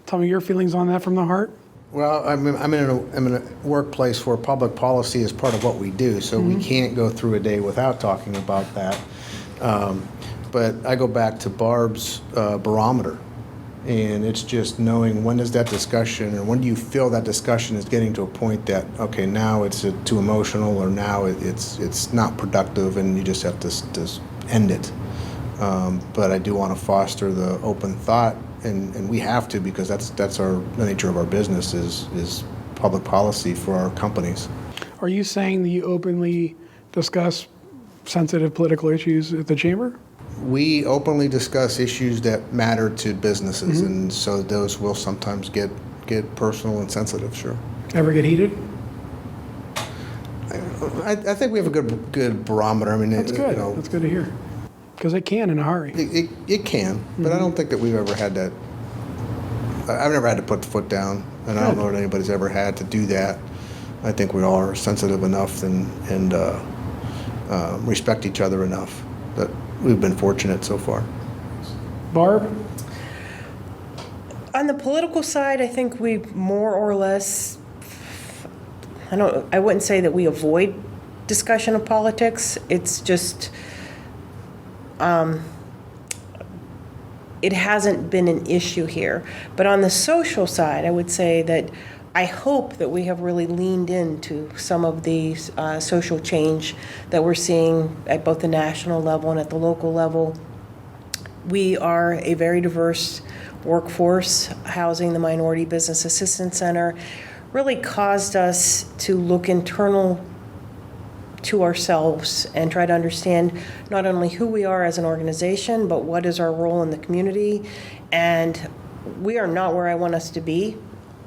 tell me your feelings on that from the heart? Well, I'm in a workplace where public policy is part of what we do, so we can't go through a day without talking about that. But I go back to Barb's barometer, and it's just knowing when is that discussion, or when do you feel that discussion is getting to a point that, okay, now it's too emotional, or now it's not productive, and you just have to end it. But I do want to foster the open thought. And we have to, because that's the nature of our business is public policy for our companies. Are you saying that you openly discuss sensitive political issues at the chamber? We openly discuss issues that matter to businesses, and so those will sometimes get personal and sensitive. Sure. Ever get heated? I think we have a good barometer. I mean, that's good. That's good to hear. Because it can in a hurry. It can, but I don't think that we've ever had that. I've never had to put the foot down, and I don't know that anybody's ever had to do that. I think we all are sensitive enough and respect each other enough that we've been fortunate so far. Barb? On the political side, I think we more or less, I wouldn't say that we avoid discussion of politics. It's just, it hasn't been an issue here. But on the social side, I would say that I hope that we have really leaned into some of the social change that we're seeing at both the national level and at the local level. We are a very diverse workforce. Housing the Minority Business Assistance Center really caused us to look internal to ourselves and try to understand not only who we are as an organization, but what is our role in the community. And we are not where I want us to be.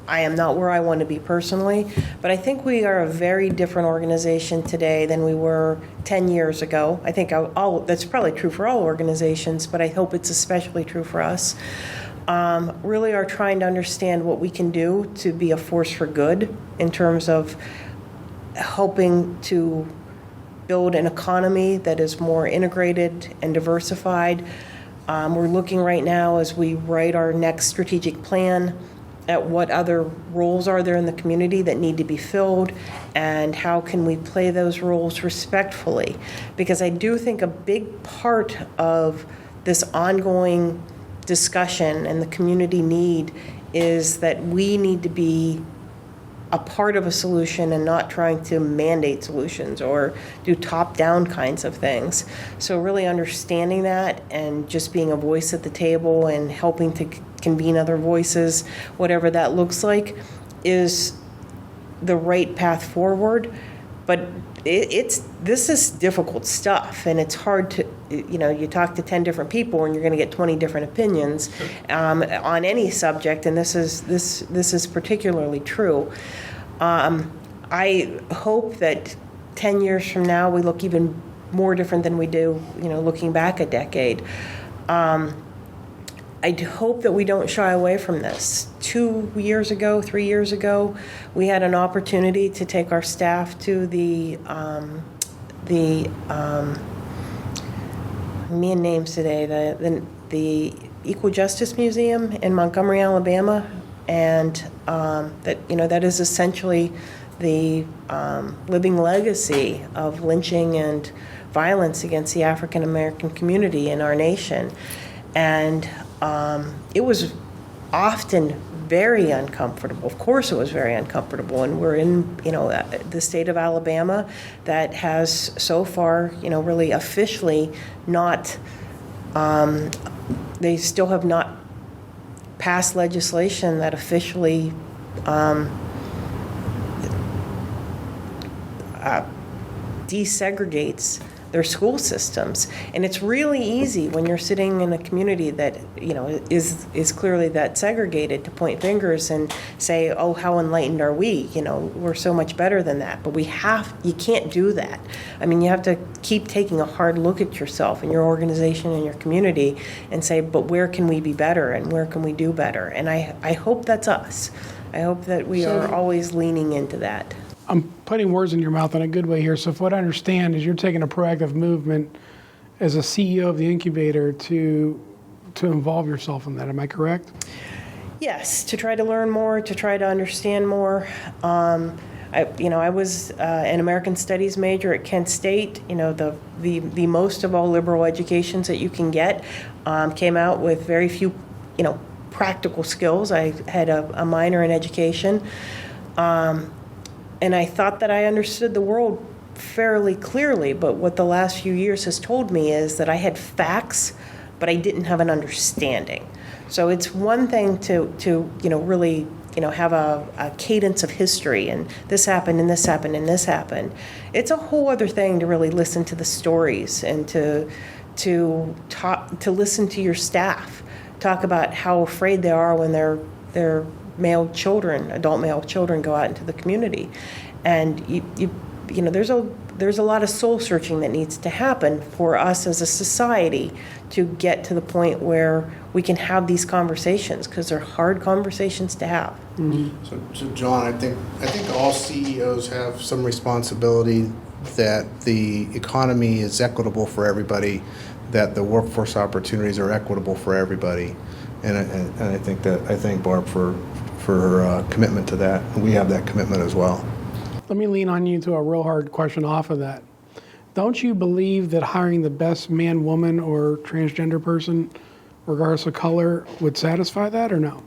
I am not where I want to be personally, but I think we are a very different organization today than we were 10 years ago. I think that's probably true for all organizations, but I hope it's especially true for us. Really are trying to understand what we can do to be a force for good in terms of helping to build an economy that is more integrated and diversified. We're looking right now as we write our next strategic plan at what other roles are there in the community that need to be filled and how can we play those roles respectfully. Because I do think a big part of this ongoing discussion and the community need is that we need to be a part of a solution and not trying to mandate solutions or do top-down kinds of things. So really understanding that and just being a voice at the table and helping to convene other voices, whatever that looks like, is the right path forward. But this is difficult stuff, and it's hard to, you talk to 10 different people and you're going to get 20 different opinions on any subject, and this is particularly true. I hope that 10 years from now we look even more different than we do, looking back a decade. I hope that we don't shy away from this. 3 years ago, we had an opportunity to take our staff to the Equal Justice Museum in Montgomery, Alabama, and that is essentially the living legacy of lynching and violence against the African American community in our nation. And it was often very uncomfortable. Of course it was very uncomfortable. And we're in, the state of Alabama that has so far, really officially not, they still have not passed legislation that officially desegregates their school systems. And it's really easy when you're sitting in a community that, is clearly that segregated to point fingers and say, oh, how enlightened are we? We're so much better than that. But you can't do that. I mean, you have to keep taking a hard look at yourself and your organization and your community and say, but where can we be better and where can we do better? And I hope that's us. I hope that we are always leaning into that. I'm putting words in your mouth in a good way here. So if what I understand is you're taking a proactive movement as a CEO of the incubator to involve yourself in that. Am I correct? Yes, to try to learn more, to try to understand more. I was an American Studies major at Kent State. The most of all liberal educations that you can get. Came out with very few, practical skills. I had a minor in education. And I thought that I understood the world fairly clearly, but what the last few years has told me is that I had facts, but I didn't have an understanding. So it's one thing to really, have a cadence of history, and this happened, and this happened, and this happened. It's a whole other thing to really listen to the stories and to listen to your staff talk about how afraid they are when their adult male children go out into the community. And there's a lot of soul searching that needs to happen for us as a society to get to the point where we can have these conversations, because they're hard conversations to have. Mm-hmm. So John, I think all CEOs have some responsibility that the economy is equitable for everybody, that the workforce opportunities are equitable for everybody. And I thank Barb for her commitment to that. And we have that commitment as well. Let me lean on you to a real hard question off of that. Don't you believe that hiring the best man, woman, or transgender person, regardless of color, would satisfy that, or no?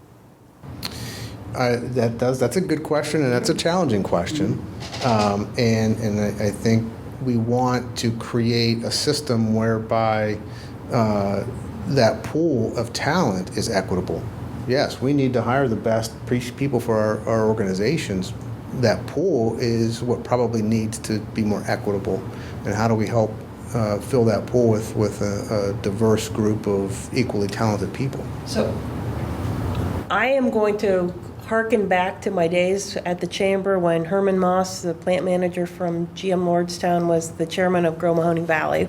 That's a good question, and that's a challenging question. And I think we want to create a system whereby that pool of talent is equitable. Yes, we need to hire the best people for our organizations. That pool is what probably needs to be more equitable. And how do we help fill that pool with a diverse group of equally talented people? So I am going to harken back to my days at the Chamber when Herman Moss, the plant manager from GM Lordstown, was the chairman of Grow Mahoning Valley.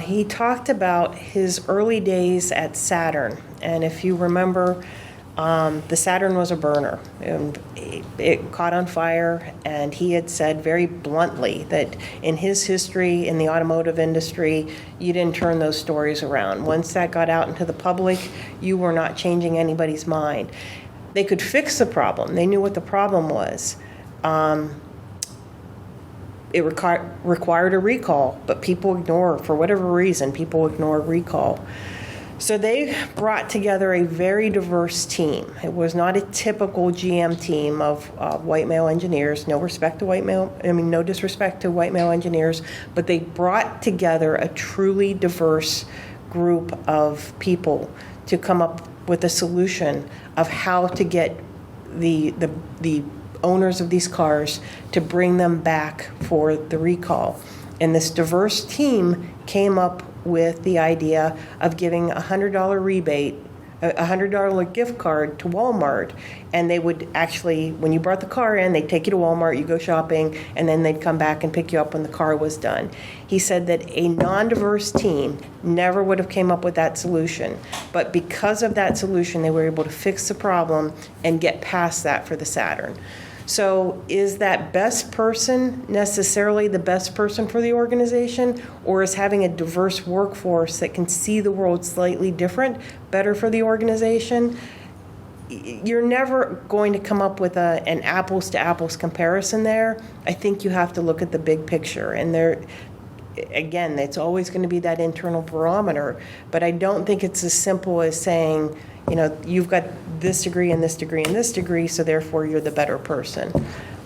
He talked about his early days at Saturn. And if you remember, the Saturn was a burner, and it caught on fire, and he had said very bluntly that in his history in the automotive industry, you didn't turn those stories around. Once that got out into the public, you were not changing anybody's mind. They could fix the problem. They knew what the problem was. It required a recall, but for whatever reason, people ignore recall. So they brought together a very diverse team. It was not a typical GM team of white male engineers. No disrespect to white male engineers, but they brought together a truly diverse group of people to come up with a solution of how to get the owners of these cars to bring them back for the recall. And this diverse team came up with the idea of giving a $100 rebate a $100 gift card to Walmart, and they would actually, when you brought the car in, they'd take you to Walmart, you go shopping, and then they'd come back and pick you up when the car was done. He said that a non-diverse team never would have came up with that solution, but because of that solution, they were able to fix the problem and get past that for the Saturn. So is that best person necessarily the best person for the organization, or is having a diverse workforce that can see the world slightly different better for the organization? You're never going to come up with an apples to apples comparison there. I think you have to look at the big picture, and again, it's always going to be that internal barometer, but I don't think it's as simple as saying, you've got this degree and this degree and this degree, so therefore you're the better person.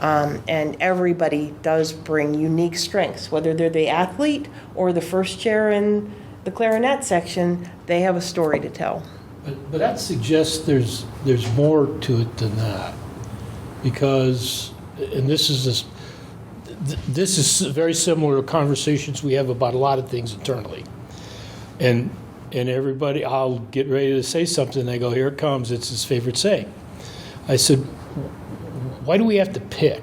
And everybody does bring unique strengths, whether they're the athlete or the first chair in the clarinet section, they have a story to tell. But that suggests there's more to it than that, because, and this is very similar to conversations we have about a lot of things internally, and everybody, I'll get ready to say something, they go, here it comes, it's his favorite saying. I said, why do we have to pick?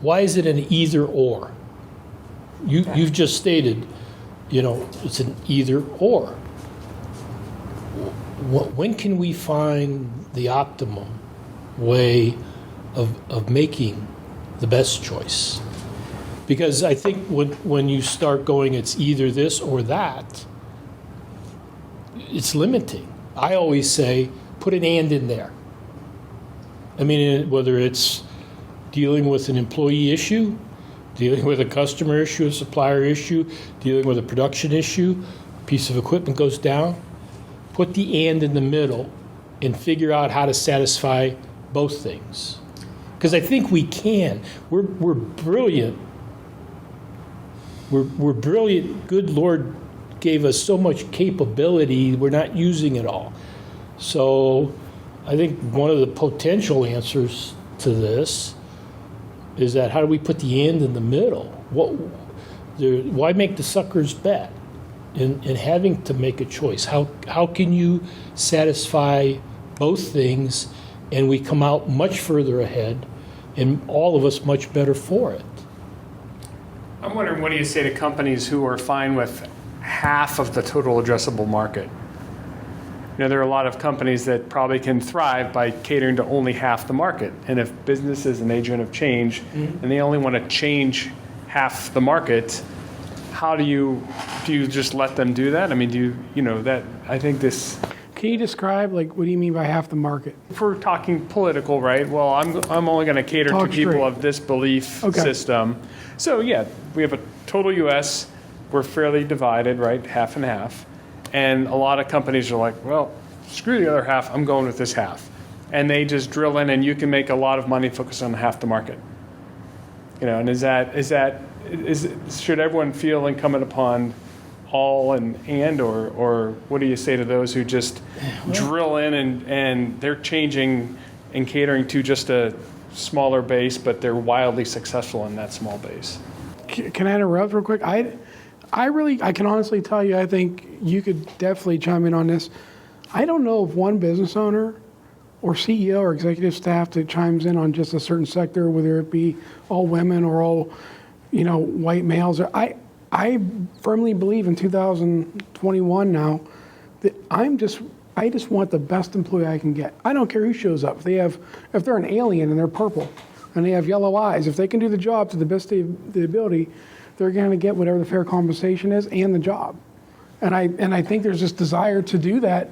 Why is it an either or? You've just stated, it's an either or. When can we find the optimum way of making the best choice? Because I think when you start going, it's either this or that, it's limiting. I always say, put an and in there. I mean, whether it's dealing with an employee issue, dealing with a customer issue, a supplier issue, dealing with a production issue, a piece of equipment goes down, put the and in the middle and figure out how to satisfy both things. Because I think we can. We're brilliant. We're brilliant. Good Lord gave us so much capability, we're not using it all. So I think one of the potential answers to this is that how do we put the and in the middle? Why make the sucker's bet in having to make a choice? How can you satisfy both things and we come out much further ahead and all of us much better for it? I'm wondering, what do you say to companies who are fine with half of the total addressable market? There are a lot of companies that probably can thrive by catering to only half the market. And if business is an agent of change, and they only want to change half the market, how do you just let them do that? I mean, I think this. Can you describe, what do you mean by half the market? If we're talking political, right? Well, I'm only going to cater to people straight. of this belief system. So yeah, we have a total U.S. We're fairly divided, right? Half and half. And a lot of companies are like, well, screw the other half. I'm going with this half. And they just drill in, and you can make a lot of money focused on half the market. And should everyone feel incumbent upon all or what do you say to those who just drill in and they're changing and catering to just a smaller base, but they're wildly successful in that small base? Can I interrupt real quick? I can honestly tell you, I think you could definitely chime in on this. I don't know if one business owner or CEO or executive staff that chimes in on just a certain sector, whether it be all women or all, white males. I firmly believe in 2021 now that I just want the best employee I can get. I don't care who shows up. If they're an alien and they're purple and they have yellow eyes, if they can do the job to the best of the ability, they're going to get whatever the fair compensation is and the job. And I think there's this desire to do that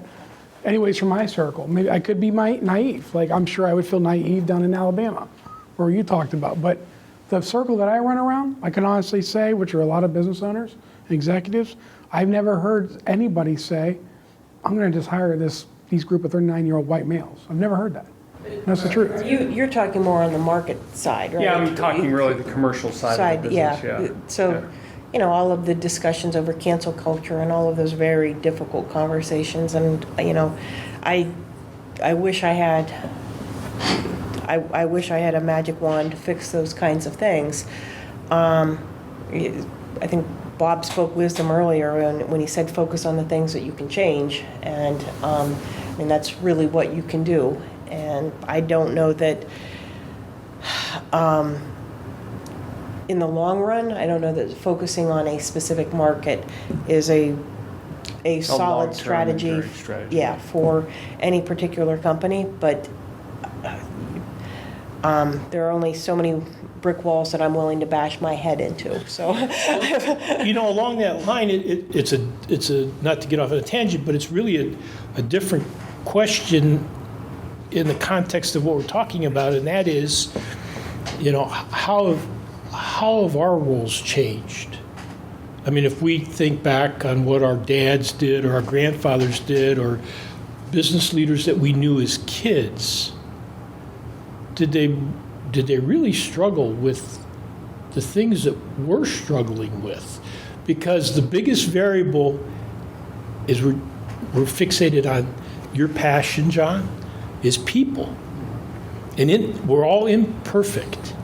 anyways from my circle. Maybe I could be naive. I'm sure I would feel naive down in Alabama, where you talked about. But the circle that I run around, I can honestly say, which are a lot of business owners, executives, I've never heard anybody say, I'm going to just hire these group of 39-year-old white males. I've never heard that. That's the truth. You're talking more on the market side, right? Yeah, I'm talking really the commercial side of the business. Yeah. So, all of the discussions over cancel culture and all of those very difficult conversations, and I wish I had a magic wand to fix those kinds of things. I think Bob spoke wisdom earlier when he said focus on the things that you can change, and I mean, that's really what you can do. And I don't know that, in the long run, I don't know that focusing on a specific market is a solid long-term strategy, enduring strategy. yeah, for any particular company. But there are only so many brick walls that I'm willing to bash my head into. So, Along that line, it's a not to get off on a tangent, but it's really a different question in the context of what we're talking about, and that is, how have our roles changed? I mean, if we think back on what our dads did or our grandfathers did or business leaders that we knew as kids, did they really struggle with the things that we're struggling with? Because the biggest variable is we're fixated on your passion, John, is people. And we're all imperfect.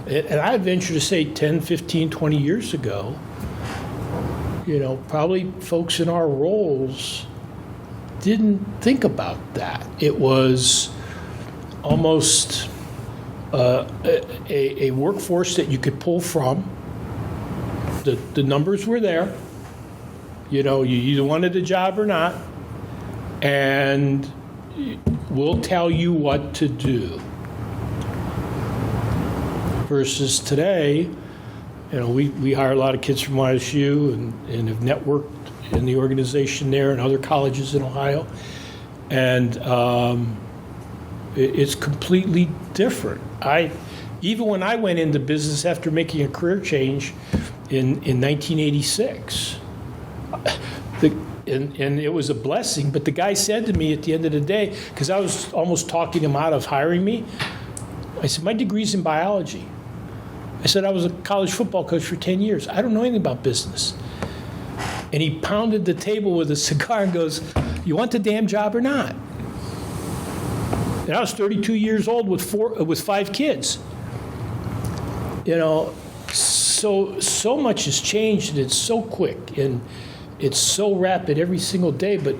And I venture to say 10, 15, 20 years ago, probably folks in our roles didn't think about that. It was almost a workforce that you could pull from. The numbers were there. You either wanted a job or not, and we'll tell you what to do. Versus today, we hire a lot of kids from YSU and have networked in the organization there and other colleges in Ohio, and it's completely different. Even when I went into business after making a career change in 1986, and it was a blessing, but the guy said to me at the end of the day, because I was almost talking him out of hiring me, I said, my degree's in biology. I said, I was a college football coach for 10 years. I don't know anything about business. And he pounded the table with a cigar and goes, you want the damn job or not? And I was 32 years old with 5 kids. So much has changed, and it's so quick, and it's so rapid every single day. But,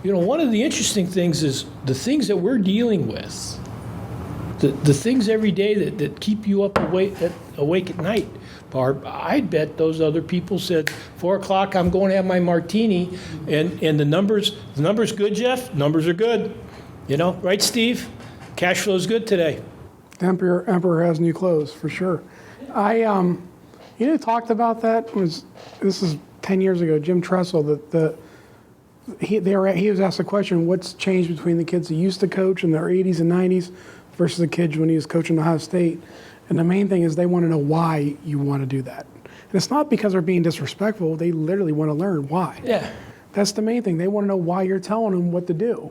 one of the interesting things is the things that we're dealing with, the things every day that keep you up awake at night, Barb. I bet those other people said, 4 o'clock, I'm going to have my martini, and the numbers good, Jeff? Numbers are good. Right, Steve? Cash flow's good today. Emperor has new clothes, for sure. I talked about that, this is 10 years ago, Jim Tressel, he was asked the question, what's changed between the kids that used to coach in their 80s and 90s versus the kids when he was coaching Ohio State? And the main thing is they want to know why you want to do that. And it's not because they're being disrespectful, they literally want to learn why. Yeah. That's the main thing. They want to know why you're telling them what to do.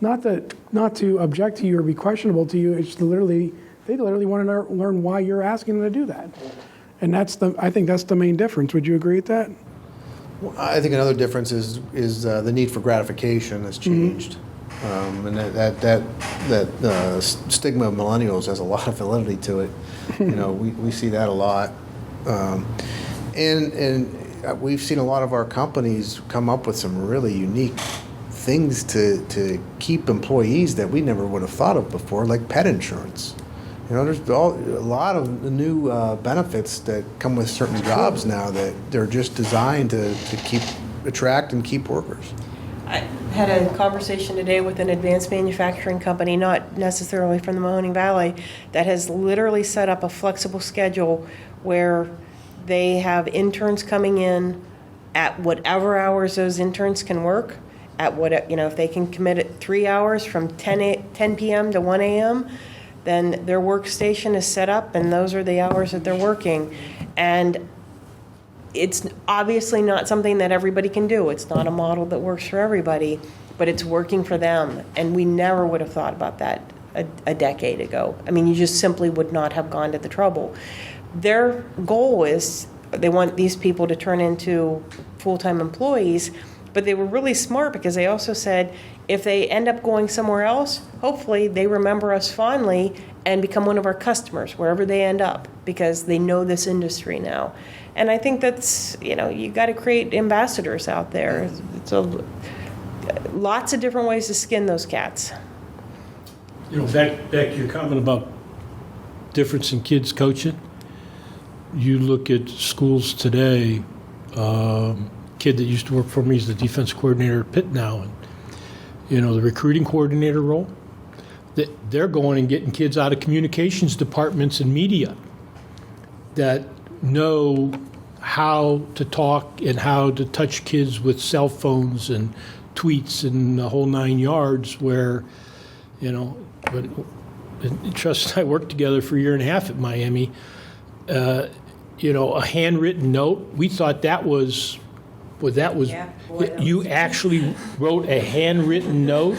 Not to object to you or be questionable to you, they literally want to learn why you're asking them to do that. And I think that's the main difference. Would you agree with that? Well, I think another difference is the need for gratification has changed. And that stigma of millennials has a lot of validity to it. We see that a lot. And we've seen a lot of our companies come up with some really unique things to keep employees that we never would have thought of before, like pet insurance. There's a lot of new benefits that come with certain jobs now that they're just designed to attract and keep workers. I had a conversation today with an advanced manufacturing company, not necessarily from the Mahoning Valley, that has literally set up a flexible schedule where they have interns coming in at whatever hours those interns can work, if they can commit at 3 hours from 10 p.m. to 1 a.m., then their workstation is set up and those are the hours that they're working. And it's obviously not something that everybody can do. It's not a model that works for everybody, but it's working for them. And we never would have thought about that a decade ago. I mean, you just simply would not have gone to the trouble. Their goal is they want these people to turn into full-time employees, but they were really smart because they also said if they end up going somewhere else, hopefully they remember us fondly and become one of our customers wherever they end up because they know this industry now. And I think that's, you got to create ambassadors out there. lots of different ways to skin those cats. Back to your comment about difference in kids coaching. You look at schools today. Kid that used to work for me is the defense coordinator at Pitt now, and the recruiting coordinator role. They're going and getting kids out of communications departments and media that know how to talk and how to touch kids with cell phones and tweets and the whole 9 yards. Where, when Trust and I worked together for a year and a half at Miami. A handwritten note. We thought that was. Well, that was, you actually wrote a handwritten note,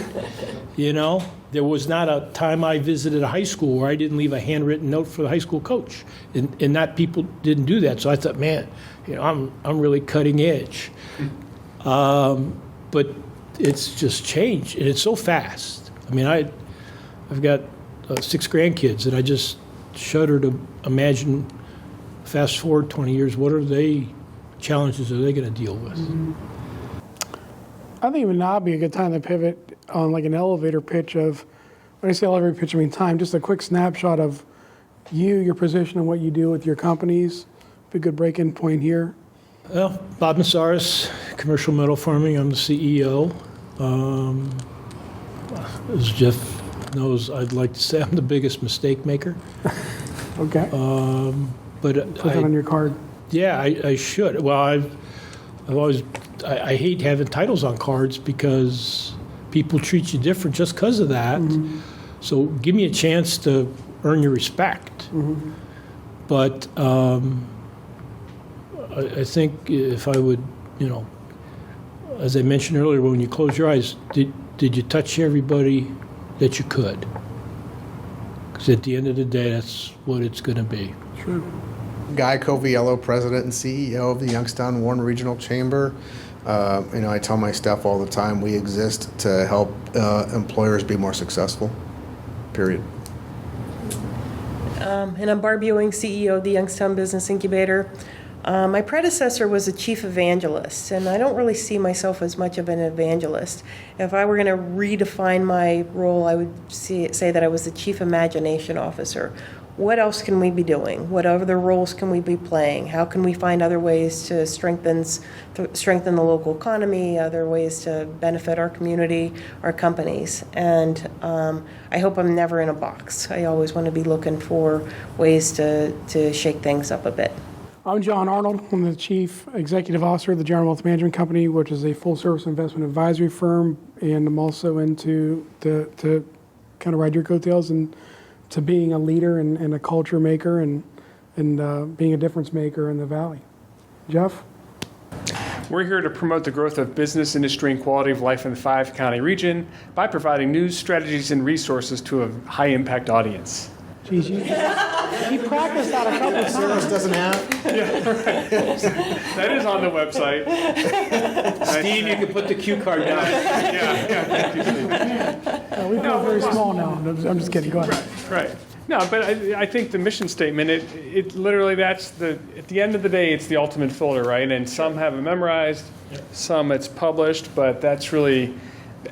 There was not a time I visited a high school where I didn't leave a handwritten note for the high school coach. And not people didn't do that. So I thought, man, I'm really cutting edge. But it's just changed, and it's so fast. I mean, I've got 6 grandkids, and I just shudder to imagine, fast forward 20 years, challenges are they going to deal with? I think it would not be a good time to pivot on like an elevator pitch of, when I say elevator pitch, I mean time, just a quick snapshot of your position and what you do with your companies. Be a good break-in point here. Well, Bob Massaris, Commercial Metal Farming, I'm the CEO. As Jeff knows, I'd like to say I'm the biggest mistake maker. Okay. But Put that on your card. Yeah, I should. Well, I've always, I hate having titles on cards because people treat you different just because of that. Mm-hmm. So give me a chance to earn your respect. Mm-hmm. But I think if I would, as I mentioned earlier, when you close your eyes, did you touch everybody that you could? Because at the end of the day, that's what it's going to be. Sure. Guy Coviello, President and CEO of the Youngstown Warren Regional Chamber. I tell my staff all the time, we exist to help employers be more successful, period. And I'm Barb Ewing, CEO of the Youngstown Business Incubator. My predecessor was a chief evangelist, and I don't really see myself as much of an evangelist. If I were going to redefine my role, I would say that I was the chief imagination officer. What else can we be doing? What other roles can we be playing? How can we find other ways to strengthen the local economy, other ways to benefit our community, our companies? And I hope I'm never in a box. I always want to be looking for ways to shake things up a bit. I'm John Arnold. I'm the Chief Executive Officer of the General Wealth Management Company, which is a full-service investment advisory firm, and I'm also into to kind of ride your coattails and to being a leader and a culture maker and being a difference maker in the Valley. Jeff? We're here to promote the growth of business, industry, and quality of life in the 5-county region by providing news, strategies, and resources to a high-impact audience. Geez, you practiced that a couple of Service times. doesn't have. Yeah, right. That is on the website. Steve, you can put the cue card down. Yeah, thank you, Steve. We've gone very small now. I'm just kidding. Go ahead. Right. No, but I think the mission statement, it literally, at the end of the day, it's the ultimate filter, right? And some have it memorized, some it's published, but that's really,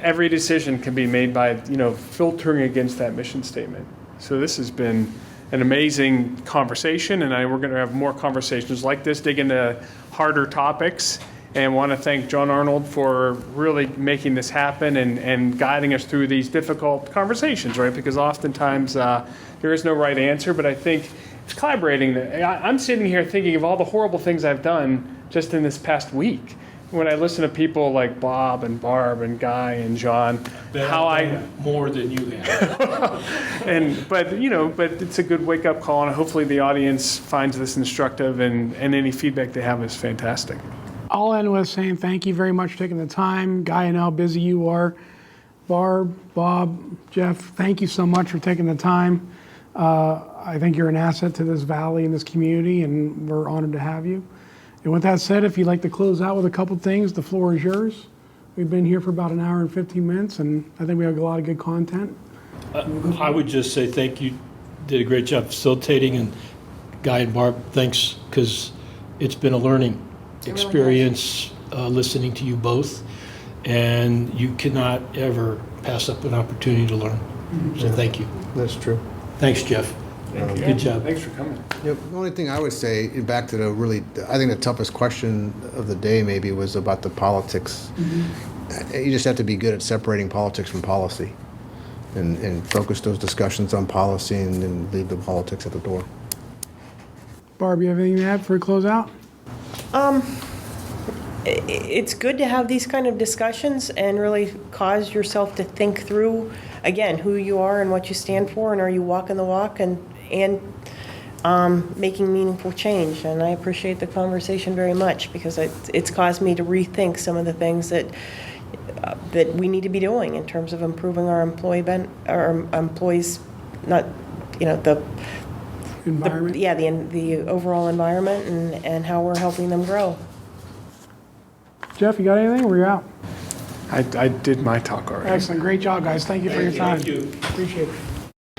every decision can be made by, filtering against that mission statement. So this has been an amazing conversation, and we're going to have more conversations like this, dig into harder topics, and want to thank John Arnold for really making this happen and guiding us through these difficult conversations, right? Because oftentimes there is no right answer, but I think it's collaborating. I'm sitting here thinking of all the horrible things I've done just in this past week. When I listen to people like Bob and Barb and Guy and John, More than you have. but it's a good wake-up call, and hopefully the audience finds this instructive, and any feedback they have is fantastic. I'll end with saying thank you very much for taking the time. Guy, I know how busy you are. Barb, Bob, Jeff, thank you so much for taking the time. I think you're an asset to this valley and this community, and we're honored to have you. And with that said, if you'd like to close out with a couple things, the floor is yours. We've been here for about an hour and 15 minutes, and I think we have a lot of good content. I would just say thank you. Did a great job facilitating, and Guy and Barb, thanks, because it's been a learning experience listening to you both. and you cannot ever pass up an opportunity to learn. So thank you. That's true. Thanks, Jeff. Good job. Thanks for coming. Yep. The only thing I would say, back to I think the toughest question of the day maybe was about the politics. You just have to be good at separating politics from policy and focus those discussions on policy and then leave the politics at the door. Barb, you have anything to add before we close out? It's good to have these kind of discussions and really cause yourself to think through, again, who you are and what you stand for, and are you walking the walk and making meaningful change. And I appreciate the conversation very much, because it's caused me to rethink some of the things that we need to be doing in terms of improving our employees, not, the Environment? the overall environment and how we're helping them grow. Jeff, you got anything, or you're out? I did my talk already. Excellent. Great job, guys. Thank you for your time. Thank you. Appreciate it.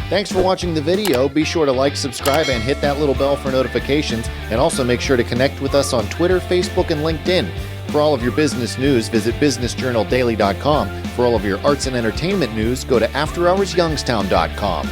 Thanks for watching the video. Be sure to like, subscribe, and hit that little bell for notifications. And also make sure to connect with us on Twitter, Facebook, and LinkedIn. For all of your business news, visit businessjournaldaily.com. For all of your arts and entertainment news, go to afterhoursyoungstown.com.